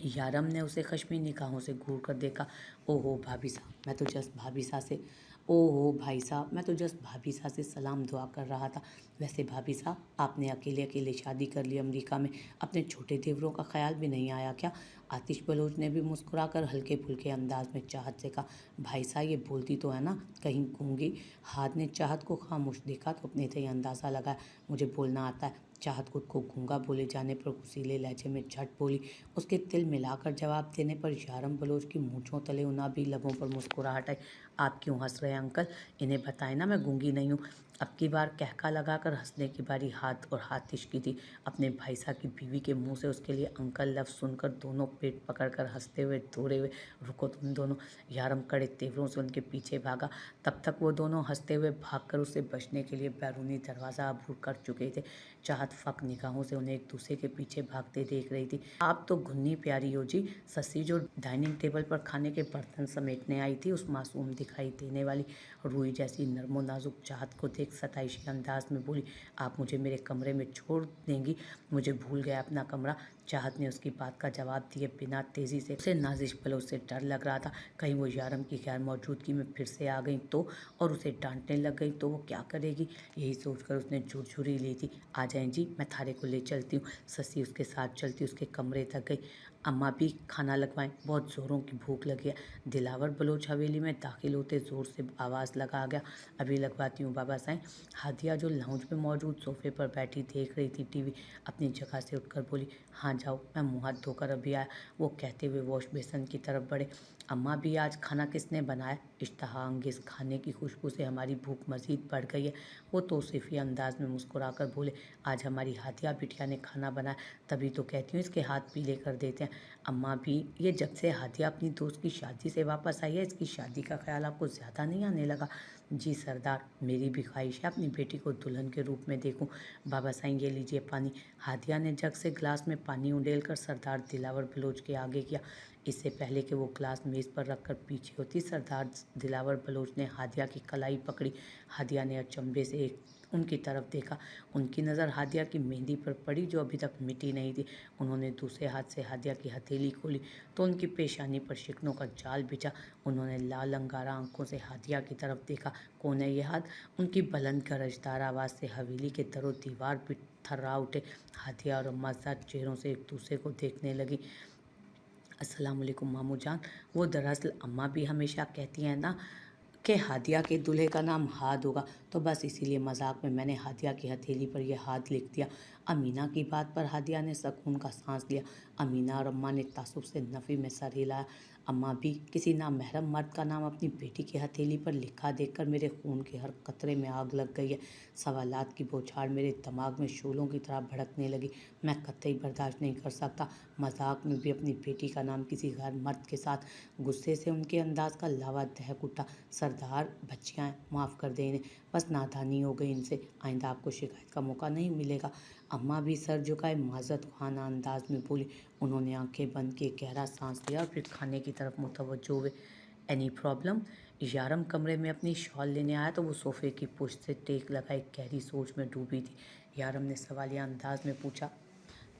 यारम ने उसे खश्मी निगाहों से घूर कर देखा। ओहो भाभी साहब, मैं तो जस्ट भाभी साहब से ओहो भाई साहब, मैं तो जस्ट भाभी साहब से सलाम दुआ कर रहा था। वैसे भाभी साहब, आपने अकेले अकेले शादी कर ली अमेरिका में, अपने छोटे देवरों का ख्याल भी नहीं आया क्या? आतिश बलोच ने भी मुस्कुराकर हल्के फुल्के अंदाज में चाहत से कहा। भाई साहब, ये बोलती तो है ना कहीं गूंगी? हाथ ने चाहत को खामोश देखा तो अपने से ही अंदाज़ा लगाया, मुझे बोलना आता है। चाहत खुद को गूंगा बोले जाने पर गुस्सीले लहजे में झट बोली। उसके तिल मिलाकर जवाब देने पर यारम बलोच की मूंछों तले उना भी लबों पर मुस्कुराहट आई। आप क्यों हंस रहे हैं अंकल? इन्हें बताएं ना मैं गूंगी नहीं हूँ। अब की बार कहका लगाकर हंसने की बारी हाथ और हातिश की थी। अपने भाई साहब की बीवी के मुंह से उसके लिए अंकल लफ्ज सुनकर दोनों पेट पकड़कर हंसते हुए दौड़े हुए, रुको तुम दोनों। यारम कड़े तेवरों से उनके पीछे भागा। तब तक वो दोनों हंसते हुए भागकर उससे बचने के लिए बैरूनी दरवाज़ा अबूर कर चुके थे। चाहत फक निगाहों से उन्हें एक दूसरे के पीछे भागते देख रही थी। आप तो घुन्नी प्यारी हो जी। ससी जो डाइनिंग टेबल पर खाने के बर्तन समेटने आई थी, उस मासूम दिखाई देने वाली रूई जैसी नर्मो नाजुक चाहत को देख सताइशी अंदाज में बोली, आप मुझे मेरे कमरे में छोड़ देंगी? मुझे भूल गया अपना कमरा। चाहत ने उसकी बात का जवाब दिए बिना तेजी से। उसे नाजिश पलों से डर लग रहा था, कहीं वो यारम की गैर मौजूदगी में फिर से आ गई तो, और उसे डांटने लग गई तो वो क्या करेगी। यही सोचकर उसने झुरझुरी ली थी। आ जाएं जी, मैं थारे को ले चलती हूँ। ससी उसके साथ चलती उसके कमरे तक गई। अम्मा भी खाना लगवाएं, बहुत ज़ोरों की भूख लगी है। दिलावर बलोच हवेली में दाखिल होते ज़ोर से आवाज़ लगा गया, अभी लगवाती हूँ बाबा साईं। हादिया जो लाउंज में मौजूद सोफे पर बैठी देख रही थी टीवी, अपनी जगह से उठकर बोली, हाँ जाओ, मैं मुँह हाथ धोकर अभी आया। वो कहते हुए वॉश बेसन की तरफ बढ़े। अम्मा भी आज खाना किसने बनाया? इश्तहा अंगेज़ खाने की खुशबू से हमारी भूख मज़ीद बढ़ गई है। वो तौसीफ़ी अंदाज में मुस्कुराकर बोले, आज हमारी हादिया बिटिया ने खाना बनाया, तभी तो कहती हूँ इसके हाथ पीले कर देते हैं। अम्मा भी, ये जब से हादिया अपनी दोस्त की शादी से वापस आई है, इसकी शादी का ख्याल आपको ज़्यादा नहीं आने लगा? जी सरदार, मेरी भी ख्वाहिश है अपनी बेटी को दुल्हन के रूप में देखूं। बाबा साईं ये लीजिए पानी। हादिया ने जग से ग्लास में पानी उंडेल कर सरदार दिलावर बलोच के आगे किया। इससे पहले कि वो ग्लास मेज़ पर रखकर पीछे होती, सरदार दिलावर बलोच ने हादिया की कलाई पकड़ी। हादिया ने अचंभे से उनकी तरफ देखा। उनकी नज़र हादिया की मेहंदी पर पड़ी जो अभी तक मिटी नहीं थी। उन्होंने दूसरे हाथ से हादिया की हथेली खोली तो उनकी पेशानी पर शिकनों का जाल बिछा। उन्होंने लाल अंगारा आंखों से हादिया की तरफ देखा। कौन है ये हाथ? उनकी बुलंद गरजदार आवाज़ से हवेली के दरो दीवार भी थर्रा उठे। हादिया और अम्माजाद चेहरों से एक दूसरे को देखने लगी। अस्सलाम वालेकुम मामू जान। वो दरअसल अम्मा भी हमेशा कहती हैं ना कि हादिया के दूल्हे का नाम हाद होगा, तो बस इसीलिए मजाक में मैंने हादिया की हथेली पर यह हाथ लिख दिया। अमीना की बात पर हादिया ने सुकून का सांस लिया। अमीना और अम्मा ने तासुब से नफ़ी में सर हिलाया। अम्मा भी, किसी नामहरम मर्द का नाम अपनी बेटी की हथेली पर लिखा देखकर मेरे खून के हर कतरे में आग लग गई है। सवालात की बौछार मेरे दिमाग में शोलों की तरह भड़कने लगी। मैं कतई बर्दाश्त नहीं कर सकता। मजाक में भी अपनी बेटी का नाम किसी गैर मर्द के साथ। गुस्से से उनके अंदाज का लावा दहक उठा। सरदार, बच्चियाँ माफ़ कर दें इन्हें, बस नादानी हो गई इनसे, आइंदा आपको शिकायत का मौका नहीं मिलेगा। अम्मा भी सर झुकाए माजरत खाना अंदाज में बोली। उन्होंने आंखें बंद किए गहरा सांस लिया और फिर खाने की तरफ मुतवज्जो हुए। Any problem? यारम कमरे में अपनी शॉल लेने आया तो वो सोफे की पुश्त से टेक लगाए गहरी सोच में डूबी थी। यारम ने सवालिया अंदाज में पूछा,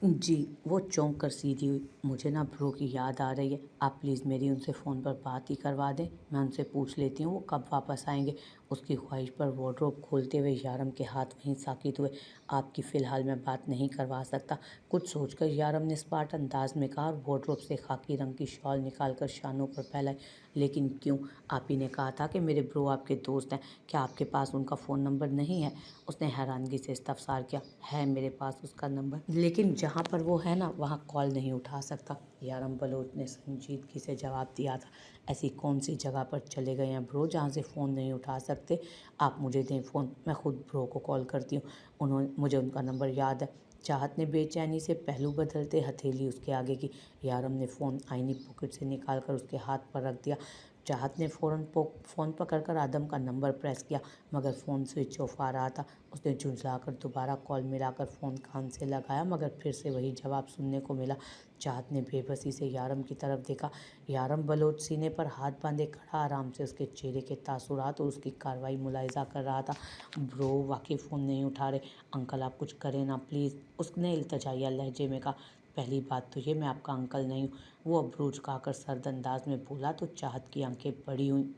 जी। वो चौंक कर सीधी हुई। मुझे ना ब्रो की याद आ रही है, आप प्लीज़ मेरी उनसे फ़ोन पर बात ही करवा दें, मैं उनसे पूछ लेती हूँ वो कब वापस आएंगे। उसकी ख्वाहिश पर वार्डरोब खोलते हुए यारम के हाथ वहीं साकित हुए। आपकी फ़िलहाल मैं बात नहीं करवा सकता, कुछ सोचकर यारम ने स्पार्ट अंदाज में कहा और वार्डरोब से खाकी रंग की शॉल निकालकर शानों पर फैलाई। लेकिन क्यों? आप ही ने कहा था कि मेरे ब्रो आपके दोस्त हैं, क्या आपके पास उनका फ़ोन नंबर नहीं है? उसने हैरानगी से इस्तफसार किया। है मेरे पास उसका नंबर, लेकिन जहाँ पर वो है ना वहाँ कॉल नहीं उठा सकता। यारम बलोच ने संजीदगी से जवाब दिया था। ऐसी कौन सी जगह पर चले गए हैं ब्रो जहाँ से फ़ोन नहीं उठा सकते? आप मुझे दें फ़ोन, मैं खुद ब्रो को कॉल करती हूँ, उन्होंने मुझे उनका नंबर याद है। चाहत ने बेचैनी से पहलू बदलते हथेली उसके आगे की। यारम ने फ़ोन आईनी पॉकेट से निकालकर उसके हाथ पर रख दिया। चाहत ने फ़ोन पकड़कर आदम का नंबर प्रेस किया, मगर फ़ोन स्विच ऑफ आ रहा था। उसने झुंझलाकर दोबारा कॉल मिलाकर फ़ोन कान से लगाया, मगर फिर से वही जवाब सुनने को मिला। चाहत ने बेबसी से यारम की तरफ देखा। यारम बलोच सीने पर हाथ बांधे खड़ा आराम से उसके चेहरे के तासुरात और उसकी कार्रवाई मुलाहिजा कर रहा था। ब्रो वाकई फ़ोन नहीं उठा रहे, अंकल आप कुछ करें ना प्लीज़, उसने इल्तजाइया लहजे में कहा। पहली बात तो ये, मैं आपका अंकल नहीं हूँ, वो अब्रू झुकाकर सर्द अंदाज में बोला तो चाहत की आंखें बड़ी हुई।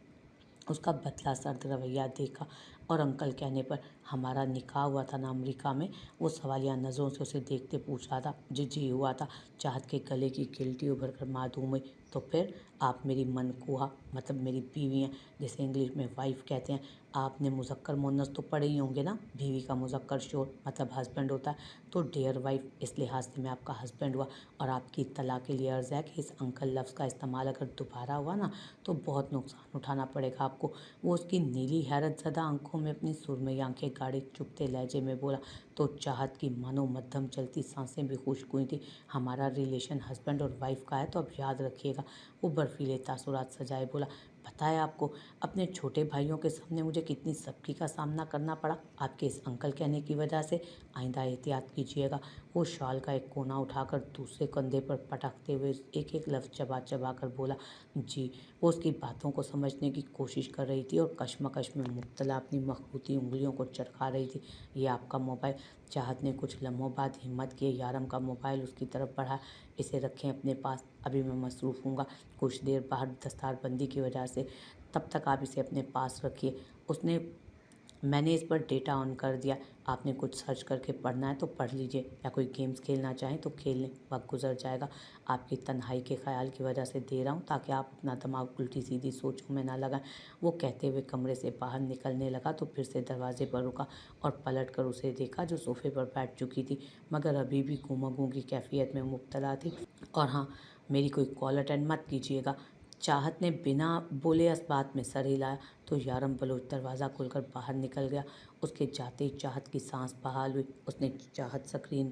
उसका बदला सर्द रवैया देखा और अंकल कहने पर हमारा निकाह हुआ था ना अमेरिका में? वो सवालिया नज़रों से उसे देखते पूछ रहा था। जी जी हुआ था। चाहत के गले की गिल्टी उभर कर मासूम हुई। तो फिर आप मेरी मनकूहा मतलब मेरी बीवी हैं, जिसे इंग्लिश में वाइफ कहते हैं। आपने मुज़क्कर मुअन्नस तो पढ़े ही होंगे ना, बीवी का मुज़क्कर शोर मतलब हस्बैंड होता है, तो डियर वाइफ इस लिहाज से मैं आपका हस्बैंड हुआ। और आपकी इत्तला के लिए अर्ज़ है कि इस अंकल लफ्ज़ का इस्तेमाल अगर दोबारा हुआ ना तो बहुत नुकसान उठाना पड़ेगा आपको। वो उसकी नीली हैरत ज़दा आंखों में अपनी सुरमई आंखें गाढ़े चुभते लहजे में बोला। तो चाहत की मानो मध्यम चलती सांसें भी खुश्क हुई थी। हमारा रिलेशन हस्बैंड और वाइफ का है तो अब याद रखिएगा। वो बर्फीले तासुरात सजाए बोला। पता है आपको, अपने छोटे भाइयों के सामने मुझे कितनी सख्ती का सामना करना पड़ा आपके इस अंकल कहने की वजह से। आइंदा एहतियात कीजिएगा। वो शाल का एक कोना उठाकर दूसरे कंधे पर पटकते हुए एक एक लफ्ज़ चबा चबा कर बोला। जी। वो उसकी बातों को समझने की कोशिश कर रही थी और कश्मकश में मुब्तला अपनी मखबूती उंगलियों को चरखा रही थी। ये आपका मोबाइल। चाहत ने कुछ लम्हों बाद हिम्मत किए यारम का मोबाइल उसकी तरफ बढ़ा। इसे रखें अपने पास, अभी मैं मसरूफ़ हूँगा कुछ देर बाहर दस्तारबंदी की वजह से, तब तक आप इसे अपने पास रखिए। मैंने इस पर डेटा ऑन कर दिया। आपने कुछ सर्च करके पढ़ना है तो पढ़ लीजिए, या कोई गेम्स खेलना चाहें तो खेल लें, वक्त गुजर जाएगा। आपकी तन्हाई के ख्याल की वजह से दे रहा हूँ ताकि आप अपना दिमाग उल्टी सीधी सोचों में ना लगाएं। वो कहते हुए कमरे से बाहर निकलने लगा तो फिर से दरवाजे पर रुका और पलट कर उसे देखा जो सोफे पर बैठ चुकी थी, मगर अभी भी गुमगू की कैफियत में मुब्तला थी। और हाँ, मेरी कोई कॉल अटेंड मत कीजिएगा। चाहत ने बिना बोले इस बात में सर हिलाया तो यारम बलोच दरवाज़ा खोलकर बाहर निकल गया। उसके जाते ही चाहत की सांस बहाल हुई। उसने स्क्रीन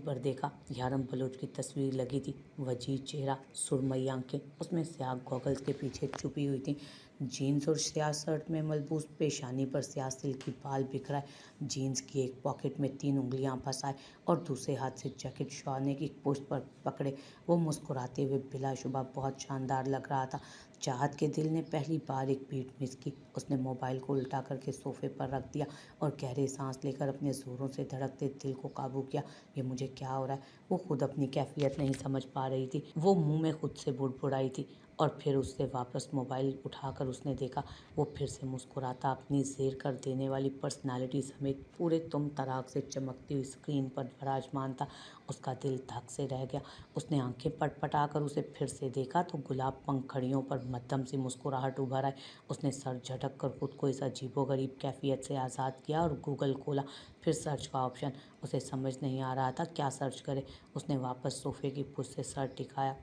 पर देखा। यारम बलोच की तस्वीर लगी थी। वजीह चेहरा, सुरमई आंखें उसमें स्याह गॉगल्स के पीछे छुपी हुई थी। जीन्स और स्याह शर्ट में मलबूस, पेशानी पर स्याह सिल्की बाल बिखराए, जीन्स की एक पॉकेट में 3 उंगलियां फंसाए और दूसरे हाथ से जैकेट शॉने की पुष्ट पर पकड़े वो मुस्कुराते हुए बिलाशुबा बहुत शानदार लग रहा था। चाहत के दिल ने पहली बार एक बीट मिस की। उसने मोबाइल को उल्टा करके सोफे पर रख दिया और गहरे सांस लेकर अपने ज़ोरों से धड़कते दिल को काबू किया। ये मुझे क्या हो रहा है? वो खुद अपनी कैफियत नहीं समझ पा रही थी। वो मुंह में खुद से बुड़बुड़ाई थी और फिर उससे वापस मोबाइल उठाकर उसने देखा वो फिर से मुस्कुराता अपनी ज़ेर कर देने वाली पर्सनालिटी समेत पूरे तुम तराक से चमकती हुई स्क्रीन पर विराजमान था। उसका दिल धक से रह गया। उसने आंखें पटपटाकर उसे फिर से देखा तो गुलाब पंखड़ियों पर मध्यम सी मुस्कुराहट उभर आई। उसने सर झटक कर खुद को इस अजीबोगरीब कैफियत से आज़ाद किया और गूगल खोला। फिर सर्च का ऑप्शन। उसे समझ नहीं आ रहा था क्या सर्च करे। उसने वापस सोफे की पुष्ट से सर टिकाया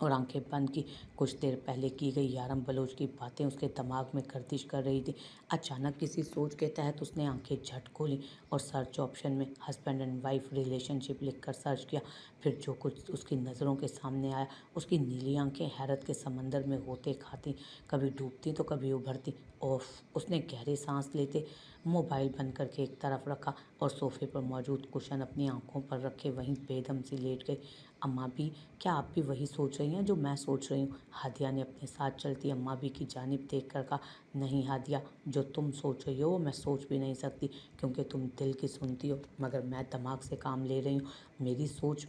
और आंखें बंद की। कुछ देर पहले की गई यारम बलोच की बातें उसके दिमाग में गर्दिश कर रही थी। अचानक किसी सोच के तहत उसने आंखें झट खोली और सर्च ऑप्शन में हस्बैंड एंड वाइफ रिलेशनशिप लिखकर सर्च किया। फिर जो कुछ उसकी नज़रों के सामने आया, उसकी नीली आंखें हैरत के समंदर में होते खाती, कभी डूबती तो कभी उभरती। ओफ! उसने गहरे सांस लेते मोबाइल बंद करके एक तरफ रखा और सोफे पर मौजूद कुशन अपनी आंखों पर रखे वहीं बेदम सी लेट गई। अम्मा भी, क्या आप भी वही सोच रही हैं जो मैं सोच रही हूँ? हादिया ने अपने साथ चलती अम्मा भी की जानिब देख कर कहा। नहीं हादिया, जो तुम सोच रही हो वो मैं सोच भी नहीं सकती, क्योंकि तुम दिल की सुनती हो, मगर मैं दिमाग से काम ले रही हूँ। मेरी सोच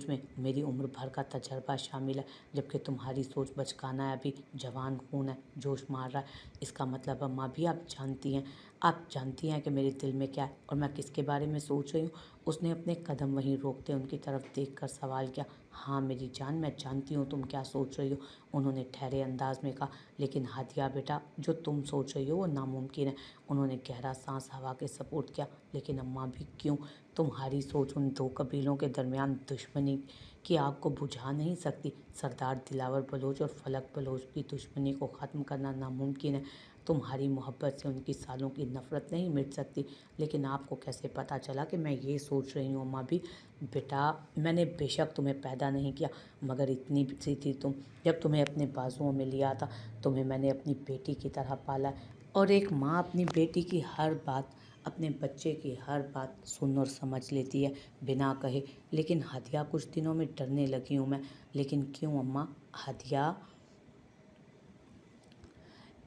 में मेरी उम्र भर का तजर्बा शामिल है, जबकि तुम्हारी सोच बचकाना है, अभी जवान खून है, जोश मार रहा है। इसका मतलब अम्मा भी आप जानती हैं कि मेरे दिल में क्या है और मैं किसके बारे में सोच रही हूँ। उसने अपने कदम वहीं रोकते उनकी तरफ देखकर सवाल किया। हाँ मेरी जान, मैं जानती हूँ तुम क्या सोच रही हो, उन्होंने ठहरे अंदाज में कहा। लेकिन हादिया बेटा, जो तुम सोच रही हो वो नामुमकिन है। उन्होंने गहरा सांस हवा के सपोर्ट किया। लेकिन अम्मा भी क्यों? तुम्हारी सोच उन 2 कबीलों के दरमियान दुश्मनी की आग को बुझा नहीं सकती। सरदार दिलावर बलोच और फलक बलोच की दुश्मनी को ख़त्म करना नामुमकिन है। तुम्हारी मोहब्बत से उनकी सालों की नफ़रत नहीं मिट सकती। लेकिन आपको कैसे पता चला कि मैं ये सोच रही हूँ अम्मा भी? बेटा, मैंने बेशक तुम्हें पैदा नहीं किया, मगर इतनी सी थी तुम। जब तुम्हें अपने बाजुओं में लिया था, तुम्हें मैंने अपनी बेटी की तरह पाला। और एक माँ अपनी बेटी की हर बात, अपने बच्चे की हर बात सुन और समझ लेती है बिना कहे। लेकिन हादिया, कुछ दिनों में डरने लगी हूँ मैं। लेकिन क्यों अम्मा? हादिया,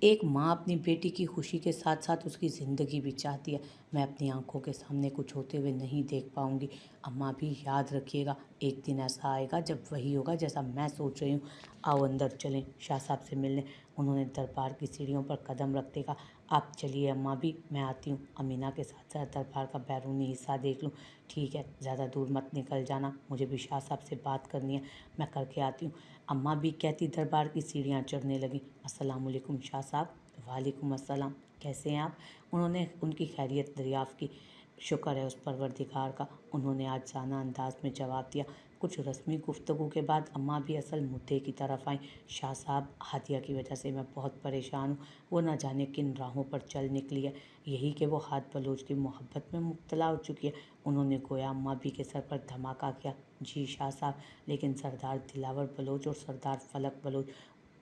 एक माँ अपनी बेटी की खुशी के साथ साथ उसकी ज़िंदगी भी चाहती है। मैं अपनी आंखों के सामने कुछ होते हुए नहीं देख पाऊँगी। अम्मा भी याद रखिएगा, एक दिन ऐसा आएगा जब वही होगा जैसा मैं सोच रही हूँ। आओ अंदर चलें शाह साहब से मिलने। उन्होंने दरबार की सीढ़ियों पर कदम रखते कहा। आप चलिए अम्मा भी, मैं आती हूँ। अमीना के साथ साथ दरबार का बैरूनी हिस्सा देख लूँ। ठीक है, ज़्यादा दूर मत निकल जाना, मुझे भी शाह साहब से बात करनी है, मैं करके आती हूँ। अम्मा भी कहती दरबार की सीढ़ियाँ चढ़ने लगी। अस्सलामुअलैकुम शाह साहब। वालेकुम अस्सलाम, कैसे हैं आप? उन्होंने उनकी खैरियत दरियाफ़्त की। शुक्र है उस परवरदिगार का, उन्होंने आज साना अंदाज में जवाब दिया। कुछ रस्मी गुफ्तगू के बाद अम्मा भी असल मुद्दे की तरफ आईं। शाह साहब, हादिया की वजह से मैं बहुत परेशान हूँ। वो न जाने किन राहों पर चल निकली है। यही कि वो हाथ बलोच की मोहब्बत में मुब्तला हो चुकी है। उन्होंने गोया अम्मा भी के सर पर धमाका किया। जी शाह साहब, लेकिन सरदार दिलावर बलोच और सरदार फलक बलोच,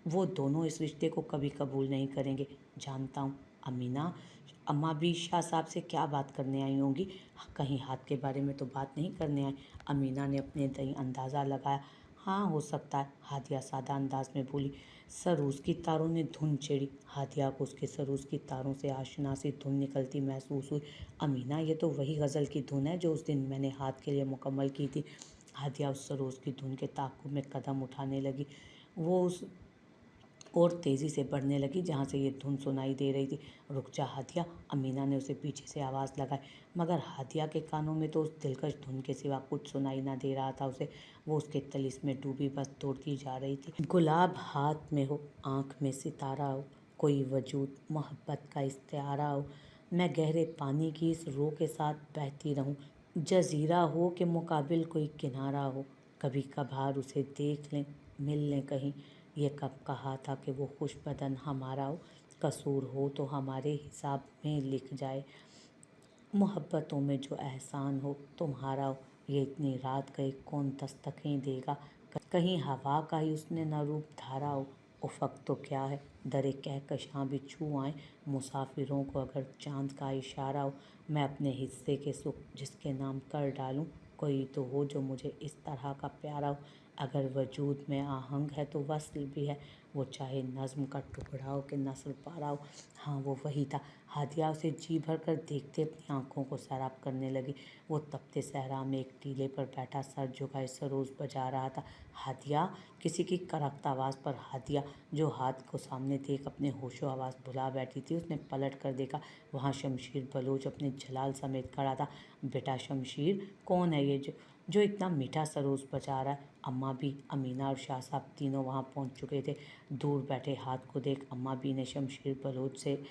वो दोनों इस रिश्ते को कभी कबूल नहीं करेंगे। जानता हूँ। अमीना, अम्मा भी शाह साहब से क्या बात करने आई होंगी? कहीं हाथ के बारे में तो बात नहीं करने आई? अमीना ने अपने दही अंदाज़ा लगाया। हाँ, हो सकता है, हादिया सादा अंदाज में बोली। सरूस की तारों ने धुन छेड़ी। हादिया को उसके सरूस की तारों से आशना सी धुन निकलती महसूस हुई। अमीना, ये तो वही गज़ल की धुन है जो उस दिन मैंने हाथ के लिए मुकम्मल की थी। हादिया उस सरूस की धुन के ताक़ुब में कदम उठाने लगी। वो उस और तेज़ी से बढ़ने लगी जहाँ से ये धुन सुनाई दे रही थी। रुक जा हादिया, अमीना ने उसे पीछे से आवाज़ लगाई, मगर हादिया के कानों में तो उस दिलकश धुन के सिवा कुछ सुनाई न दे रहा था उसे। वो उसके तलिस्म में डूबी बस दौड़ती जा रही थी। गुलाब हाथ में हो, आँख में सितारा हो, कोई वजूद मोहब्बत का इस्तिआरा हो, मैं गहरे पानी की इस रो के साथ बहती रहूं, जजीरा हो के मुकाबिल कोई किनारा हो, कभी कभार उसे देख लें, मिल लें कहीं। ये कब कहा था कि वो खुश बदन हमारा हो, कसूर हो तो हमारे हिसाब में लिख जाए, मोहब्बतों में जो एहसान हो तुम्हारा हो। ये इतनी रात गए कौन दस्तकें देगा, कहीं हवा का ही उसने न रूप धारा हो। उफ़क़ तो क्या है, दरे कहकशां भी छू आए मुसाफिरों को अगर चांद का इशारा हो, मैं अपने हिस्से के सुख जिसके नाम कर डालूं, कोई तो हो जो मुझे इस तरह का प्यारा हो। अगर वजूद में आहंग है तो वस्ल भी है, वो चाहे नज़्म का टुकड़ा हो कि नस्ल पारा हो। हाँ, वो वही था। हादिया उसे जी भर कर देखते अपनी आंखों को सैराब करने लगी। वो तपते सहरा में एक टीले पर बैठा सर झुकाए सरोज बजा रहा था। हादिया, किसी की करख्त आवाज़ पर हादिया, जो हाथ को सामने देख अपने होशो आवाज़ भुला बैठी थी, उसने पलट कर देखा। वहाँ शमशीर बलोच अपने जलाल समेत खड़ा था। बेटा शमशीर, कौन है ये जो इतना मीठा सरोज बजा रहा है? अम्मा भी, अमीना और शाह साहब तीनों वहाँ पहुँच चुके थे। दूर बैठे हाथ को देख अम्मा भी ने शमशीर बलोच से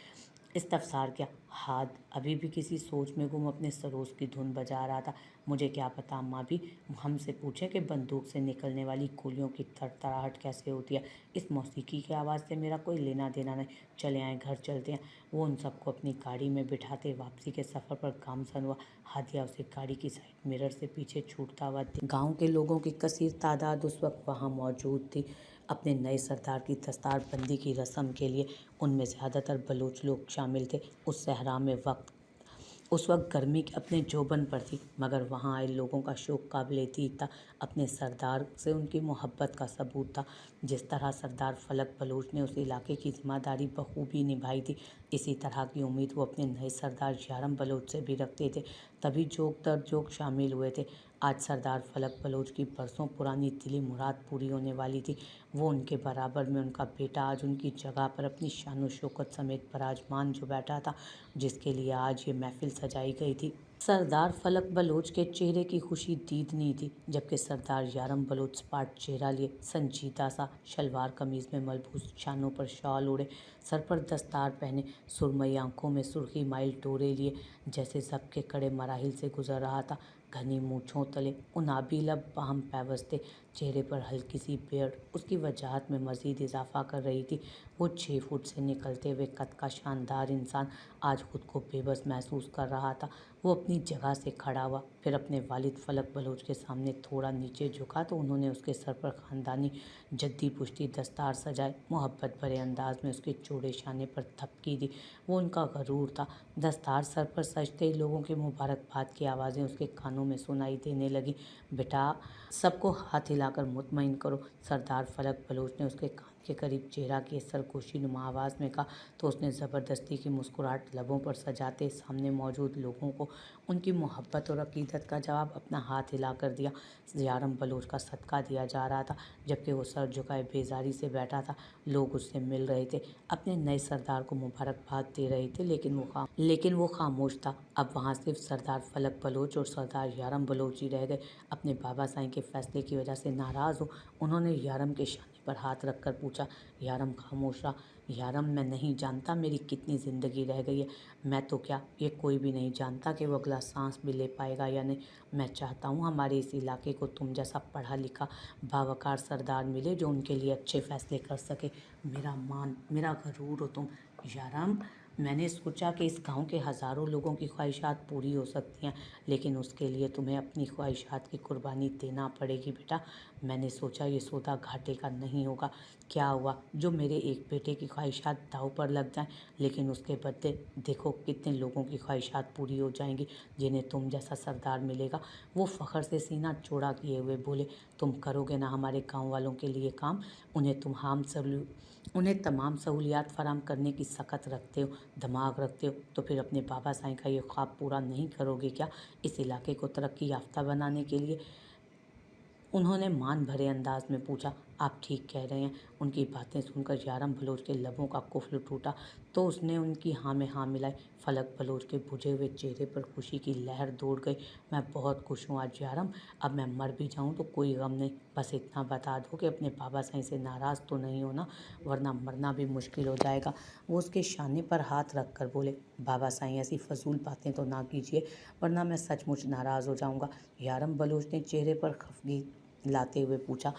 इस्तफसार किया। हाथ अभी भी किसी सोच में गुम अपने सरोज की धुन बजा रहा था। मुझे क्या पता अम्मा भी, हमसे पूछें कि बंदूक से निकलने वाली गोलियों की थरथराहट कैसे होती है। इस मौसीकी की आवाज़ से मेरा कोई लेना देना नहीं। चले आए, घर चलते हैं। वो उन सबको अपनी गाड़ी में बिठाते वापसी के सफ़र पर गामजन हुआ। हादिया उसे गाड़ी की साइड मिरर से पीछे छूटता हुआ। गाँव के लोगों की कसीर तादाद उस वक्त वहाँ मौजूद थी। अपने नए सरदार की दस्तारबंदी की रस्म के लिए उनमें ज़्यादातर बलूच लोग शामिल थे। उस वक्त गर्मी अपने जोबन पर थी, मगर वहाँ आए लोगों का शौक काबिल दीद था। अपने सरदार से उनकी मोहब्बत का सबूत था। जिस तरह सरदार फलक बलूच ने उस इलाके की जिम्मेदारी बखूबी निभाई थी, इसी तरह की उम्मीद वो अपने नए सरदार यारम बलोच से भी रखते थे। तभी जोक दर जोक शामिल हुए थे। आज सरदार फलक बलोच की बरसों पुरानी दिली मुराद पूरी होने वाली थी। वो उनके बराबर में उनका बेटा आज उनकी जगह पर अपनी शान शौकत समेत बराजमान जो बैठा था, जिसके लिए आज ये महफिल सजाई गई थी। सरदार फलक बलोच के चेहरे की खुशी दीदनी थी, जबकि सरदार यारम बलोच सपाट चेहरा लिए संजीदा सा शलवार कमीज़ में मलबूस, शानों पर शॉल ओढ़े, सर पर दस्तार पहने, सुरमई आंखों में सुर्खी माइल डोरे लिए, जैसे जब के कड़े मराहिल से गुजर रहा था। घनी मूँछों तले उनाबी लब बाहम पैवस्ते, चेहरे पर हल्की सी बेयर्ड उसकी वजाहत में मज़ीद इजाफा कर रही थी। वो 6 फुट से निकलते हुए कद का शानदार इंसान आज खुद को बेबस महसूस कर रहा था। वो अपनी जगह से खड़ा हुआ, फिर अपने वालिद फलक बलोच के सामने थोड़ा नीचे झुका तो उन्होंने उसके सर पर ख़ानदानी जद्दी पुश्ती दस्तार सजाए मोहब्बत भरे अंदाज में उसके चौड़े शाने पर थपकी दी। वो उनका गरूर था। दस्तार सर पर सजते ही लोगों की मुबारकबाद की आवाज़ें उसके कानों में सुनाई देने लगी। बेटा, सबको हाथ हिलाकर मुतमईन करो, सरदार फलक बलोच ने उसके कान के करीब चेहरा की सरगोशी नुमा आवाज़ में कहा, तो उसने ज़बरदस्ती की मुस्कुराहट लबों पर सजाते सामने मौजूद लोगों को उनकी मोहब्बत और अकीदत का जवाब अपना हाथ हिला कर दिया। यारम बलोच का सदका दिया जा रहा था, जबकि वो सर झुकाए बेजारी से बैठा था। लोग उससे मिल रहे थे, अपने नए सरदार को मुबारकबाद दे रहे थे, लेकिन वो खामोश था। अब वहाँ सिर्फ सरदार फलक बलोच और सरदार यारम बलोच ही रह गए। अपने बाबा साईं के फैसले की वजह से नाराज़ हो, उन्होंने यारम के शाने पर हाथ रखकर पूछा, पूछा। यारम खामोश रहा। यारम, मैं नहीं जानता मेरी कितनी ज़िंदगी रह गई है। मैं तो क्या, ये कोई भी नहीं जानता कि वो अगला सांस भी ले पाएगा या नहीं। मैं चाहता हूँ हमारे इस इलाके को तुम जैसा पढ़ा लिखा बावकार सरदार मिले जो उनके लिए अच्छे फैसले कर सके। मेरा गरूर हो तुम। यारम, मैंने सोचा कि इस गांव के हज़ारों लोगों की ख्वाहिशात पूरी हो सकती हैं, लेकिन उसके लिए तुम्हें अपनी ख्वाहिशात की कुर्बानी देना पड़ेगी बेटा। मैंने सोचा ये सौदा घाटे का नहीं होगा। क्या हुआ जो मेरे एक बेटे की ख्वाहिशात दांव पर लग जाएं, लेकिन उसके बदले देखो कितने लोगों की ख्वाहिशात पूरी हो जाएंगी जिन्हें तुम जैसा सरदार मिलेगा। वो फ़ख्र से सीना चौड़ा किए हुए बोले, तुम करोगे ना हमारे गाँव वालों के लिए काम? उन्हें तमाम सहूलियात फराम करने की सकत रखते हो, दिमाग रखते हो, तो फिर अपने बाबा साईं का ये ख्वाब पूरा नहीं करोगे क्या? इस इलाके को तरक्की याफ्ता बनाने के लिए? उन्होंने मान भरे अंदाज में पूछा। आप ठीक कह रहे हैं। उनकी बातें सुनकर यारम बलोच के लबों का कुफल टूटा, तो उसने उनकी हाँ में हाँ मिलाई। फलक बलोच के बुझे हुए चेहरे पर खुशी की लहर दौड़ गई। मैं बहुत खुश हूँ आज यारम। अब मैं मर भी जाऊँ तो कोई गम नहीं। बस इतना बता दो कि अपने बाबा साईं से नाराज़ तो नहीं होना, वरना मरना भी मुश्किल हो जाएगा। वो उसके शाने पर हाथ रख कर बोले, बाबा साईं ऐसी फजूल बातें तो ना कीजिए, वरना मैं सचमुच नाराज़ हो जाऊँगा। यारम बलोच ने चेहरे पर खफगी लाते हुए पूछा।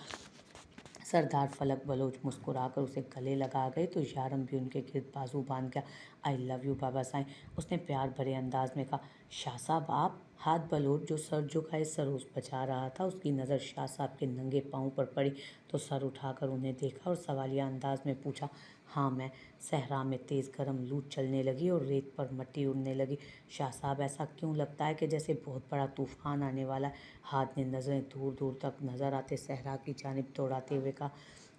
सरदार फलक बलोच मुस्कुराकर उसे गले लगा गए तो यारम भी उनके गिर्द बाजू बांध गया। आई लव यू बाबा साईं, उसने प्यार भरे अंदाज में कहा। शाह साहब आप? हाथ बलोच जो सर झुकाए सरोस बचा रहा था, उसकी नज़र शाह साहब के नंगे पाँव पर पड़ी तो सर उठाकर उन्हें देखा और सवालिया अंदाज में पूछा। हाँ मैं। सहरा में तेज़ गर्म लू चलने लगी और रेत पर मट्टी उड़ने लगी। शाह साहब ऐसा क्यों लगता है कि जैसे बहुत बड़ा तूफान आने वाला है? हाथ ने नज़रें दूर दूर तक नज़र आते सहरा की जानिब दौड़ाते हुए कहा।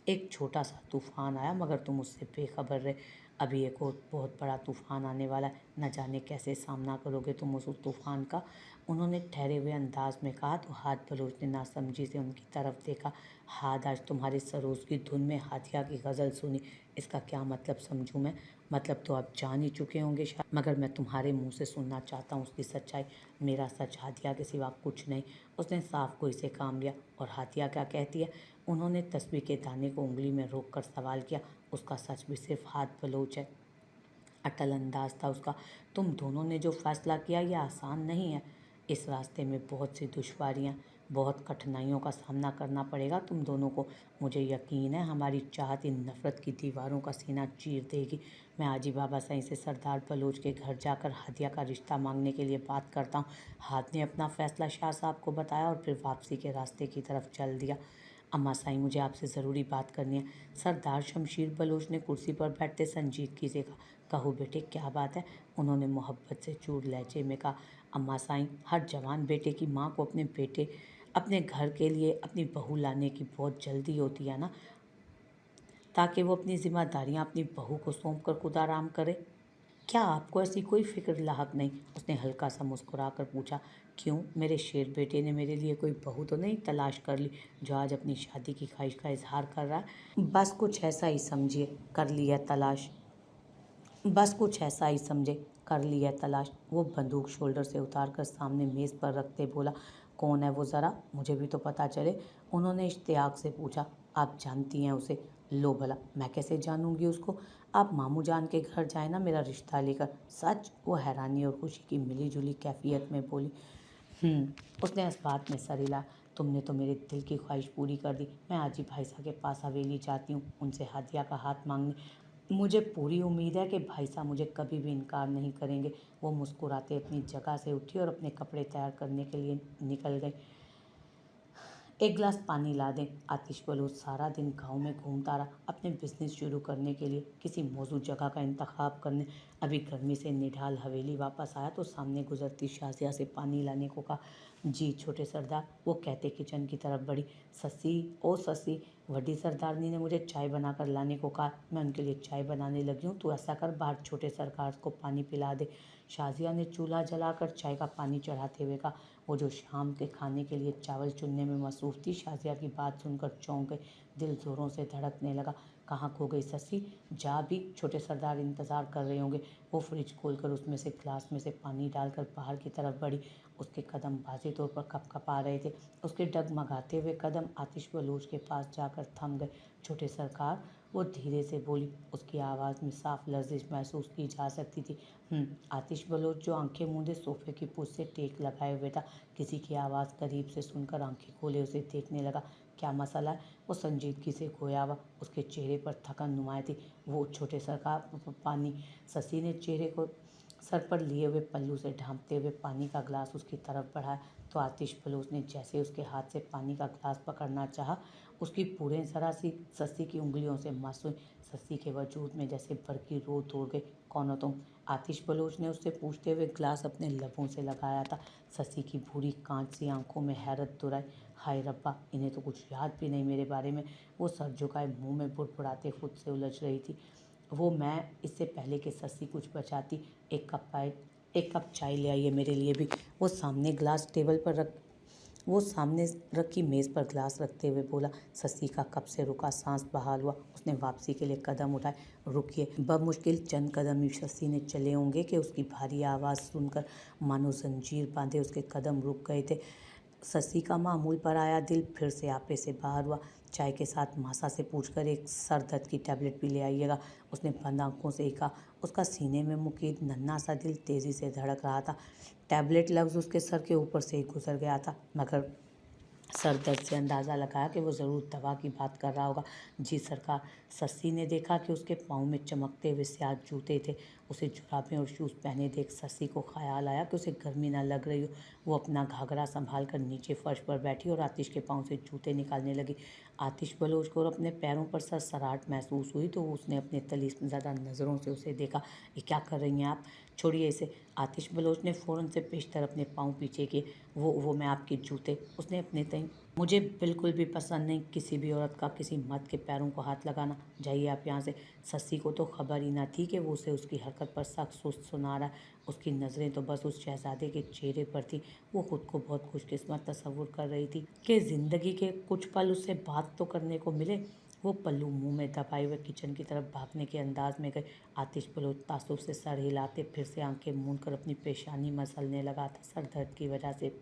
एक छोटा सा तूफान आया मगर तुम उससे बेखबर रहे। अभी एक और बहुत बड़ा तूफान आने वाला है, न जाने कैसे सामना करोगे तुम उस तूफान का। उन्होंने ठहरे हुए अंदाज में कहा तो हाथ बलोच ने नासमझी से उनकी तरफ देखा। हाथ आज तुम्हारे सरोज की धुन में हाथिया की गज़ल सुनी, इसका क्या मतलब समझूं मैं? मतलब तो आप जान ही चुके होंगे शायद, मगर मैं तुम्हारे मुंह से सुनना चाहता हूँ उसकी सच्चाई। मेरा सच हाथिया के सिवा कुछ नहीं। उसने साफ गोई से काम लिया। और हाथिया क्या कहती है? उन्होंने तस्बीह के दाने को उंगली में रोक कर सवाल किया। उसका सच भी सिर्फ हाथ बलोच है। अटल अंदाज था उसका। तुम दोनों ने जो फैसला किया यह आसान नहीं है। इस रास्ते में बहुत सी दुश्वारियाँ, बहुत कठिनाइयों का सामना करना पड़ेगा तुम दोनों को। मुझे यकीन है हमारी चाहत इन नफ़रत की दीवारों का सीना चीर देगी। मैं आज ही बाबा साईं से सरदार बलोच के घर जाकर हादिया का रिश्ता मांगने के लिए बात करता हूँ। हाथ ने अपना फैसला शाह साहब को बताया और फिर वापसी के रास्ते की तरफ चल दिया। अम्मा साईं, मुझे आपसे ज़रूरी बात करनी है। सरदार शमशीर बलोच ने कुर्सी पर बैठते संजीदगी से कहा। कहो बेटे, क्या बात है? उन्होंने मोहब्बत से चूर लहजे में कहा। अम्मा साईं, हर जवान बेटे की माँ को अपने घर के लिए अपनी बहू लाने की बहुत जल्दी होती है ना, ताकि वो अपनी जिम्मेदारियाँ अपनी बहू को सौंप कर खुद आराम करे। क्या आपको ऐसी कोई फ़िक्र लाहक नहीं? उसने हल्का सा मुस्कुरा कर पूछा। क्यों, मेरे शेर बेटे ने मेरे लिए कोई बहू तो नहीं तलाश कर ली जो आज अपनी शादी की ख्वाहिश का इजहार कर रहा है? बस कुछ ऐसा ही समझिए, कर लिया तलाश। बस कुछ ऐसा ही समझे, कर ली है तलाश। वो बंदूक शोल्डर से उतार कर सामने मेज़ पर रखते बोला। कौन है वो, ज़रा मुझे भी तो पता चले। उन्होंने इश्तियाक से पूछा। आप जानती हैं उसे? लो भला, मैं कैसे जानूंगी उसको? आप मामू जान के घर जाए ना मेरा रिश्ता लेकर। सच? वो हैरानी और खुशी की मिली जुली कैफियत में बोली। उसने इस बात में सर हिला। तुमने तो मेरे दिल की ख्वाहिश पूरी कर दी। मैं आज ही भाई साहब के पास हवेली जाती हूँ उनसे हादिया का हाथ मांगने। मुझे पूरी उम्मीद है कि भाई साहब मुझे कभी भी इनकार नहीं करेंगे। वो मुस्कुराते अपनी जगह से उठी और अपने कपड़े तैयार करने के लिए निकल गई। एक गिलास पानी ला दें। आतिश बलूच सारा दिन गांव में घूमता रहा अपने बिजनेस शुरू करने के लिए, किसी मौजूद जगह का इंतखाब करने। अभी गर्मी से निढाल हवेली वापस आया तो सामने गुजरती शाजिया से पानी लाने को कहा। जी छोटे सरदार, वो कहते किचन की तरफ बढ़ी। ससी, ओ ससी, वड्डी सरदारनी ने मुझे चाय बनाकर लाने को कहा। मैं उनके लिए चाय बनाने लगी हूँ, तो ऐसा कर बाहर छोटे सरकार को पानी पिला दे। शाजिया ने चूल्हा जलाकर चाय का पानी चढ़ाते हुए कहा। वो जो शाम के खाने के लिए चावल चुनने में मसरूफ़ थी, शाजिया की बात सुनकर चौंक गई। दिल ज़ोरों से धड़कने लगा। कहाँ खो गई सस्सी? जा भी, छोटे सरदार इंतज़ार कर रहे होंगे। वो फ्रिज खोलकर उसमें से ग्लास में से पानी डालकर बाहर की तरफ बढ़ी। उसके कदम बाज़ी तौर पर कँप-कँपा रहे थे। उसके डगमगाते हुए कदम आतिश बलूच के पास जाकर थम गए। छोटे सरकार, वो धीरे से बोली। उसकी आवाज़ में साफ लर्जिश महसूस की जा सकती थी। आतिश बलोच, जो आंखें मूंदे सोफे की पूछ से टेक लगाए हुए था, किसी की आवाज़ करीब से सुनकर आंखें खोले उसे देखने लगा। क्या मसला है? वो संजीदगी से खोया हुआ, उसके चेहरे पर थकन नुमाई थी। वो छोटे सरकार पानी। ससी ने चेहरे को सर पर लिए हुए पल्लू से ढांपते हुए पानी का गिलास उसकी तरफ बढ़ाया तो आतिश बलूच ने जैसे उसके हाथ से पानी का गिलास पकड़ना चाहा, उसकी पूरे जरा सी सस्सी की उंगलियों से मस हुई। सस्सी के वजूद में जैसे बरकी रो दौड़ गई। कौन हो तुम? आतिश बलूच ने उससे पूछते हुए गिलास अपने लबों से लगाया था। सस्सी की भूरी कांच सी आंखों में हैरत दुराई। हाय रब्बा, इन्हें तो कुछ याद भी नहीं मेरे बारे में। वो सर झुकाए मुंह में बुड़बुड़ाते खुद से उलझ रही थी। वो मैं इससे पहले कि सस्सी कुछ बचाती, एक कप चाय ले आइए मेरे लिए भी। वो सामने रखी मेज़ पर गिलास रखते हुए बोला। सस्सी का कब से रुका सांस बहाल हुआ। उसने वापसी के लिए कदम उठाए। रुकिए। बमुश्किल चंद कदम ही सस्सी ने चले होंगे कि उसकी भारी आवाज़ सुनकर मानो जंजीर बांधे उसके कदम रुक गए थे। सस्सी का मामूल पर आया दिल फिर से आपे से बाहर हुआ। चाय के साथ मासा से पूछकर एक सर दर्द की टैबलेट भी ले आइएगा, उसने बंद आंखों से ही कहा। उसका सीने में मुकीद नन्हा सा दिल तेज़ी से धड़क रहा था। टैबलेट लफ्ज़ उसके सर के ऊपर से ही गुजर गया था, मगर सर दर्द से अंदाज़ा लगाया कि वो ज़रूर दवा की बात कर रहा होगा। जी सरकार। सस्सी ने देखा कि उसके पाँव में चमकते हुए स्याह जूते थे। उसे जुराबें और शूज़ पहने देख सस्सी को ख्याल आया कि उसे गर्मी न लग रही हो। वो अपना घाघरा संभाल कर नीचे फर्श पर बैठी और आतिश के पाँव से जूते निकालने लगी। आतिश बलोच को और अपने पैरों पर सरसराहट महसूस हुई तो उसने अपने तलीस ज़्यादा नज़रों से उसे देखा। ये क्या कर रही हैं आप? छोड़िए इसे। आतिश बलोच ने फ़ौरन से पेशतर अपने पाँव पीछे किए। वो मैं आपके जूते, उसने अपने तय। मुझे बिल्कुल भी पसंद नहीं किसी भी औरत का किसी मर्द के पैरों को हाथ लगाना। जाइए आप यहाँ से। सस्सी को तो खबर ही ना थी कि वो उसे उसकी हरकत पर शक सुना रहा है। उसकी नज़रें तो बस उस शहजादे के चेहरे पर थी। वो खुद को बहुत खुशकिस्मत तस्वुर कर रही थी कि ज़िंदगी के कुछ पल उससे बात तो करने को मिले। वो पल्लू मुंह में दबाए हुए किचन की तरफ भागने के अंदाज में गए। आतिश बलोच तासुब से सर हिलाते फिर से आंखें मूंद कर अपनी पेशानी मसलने लगा था। सर दर्द की वजह से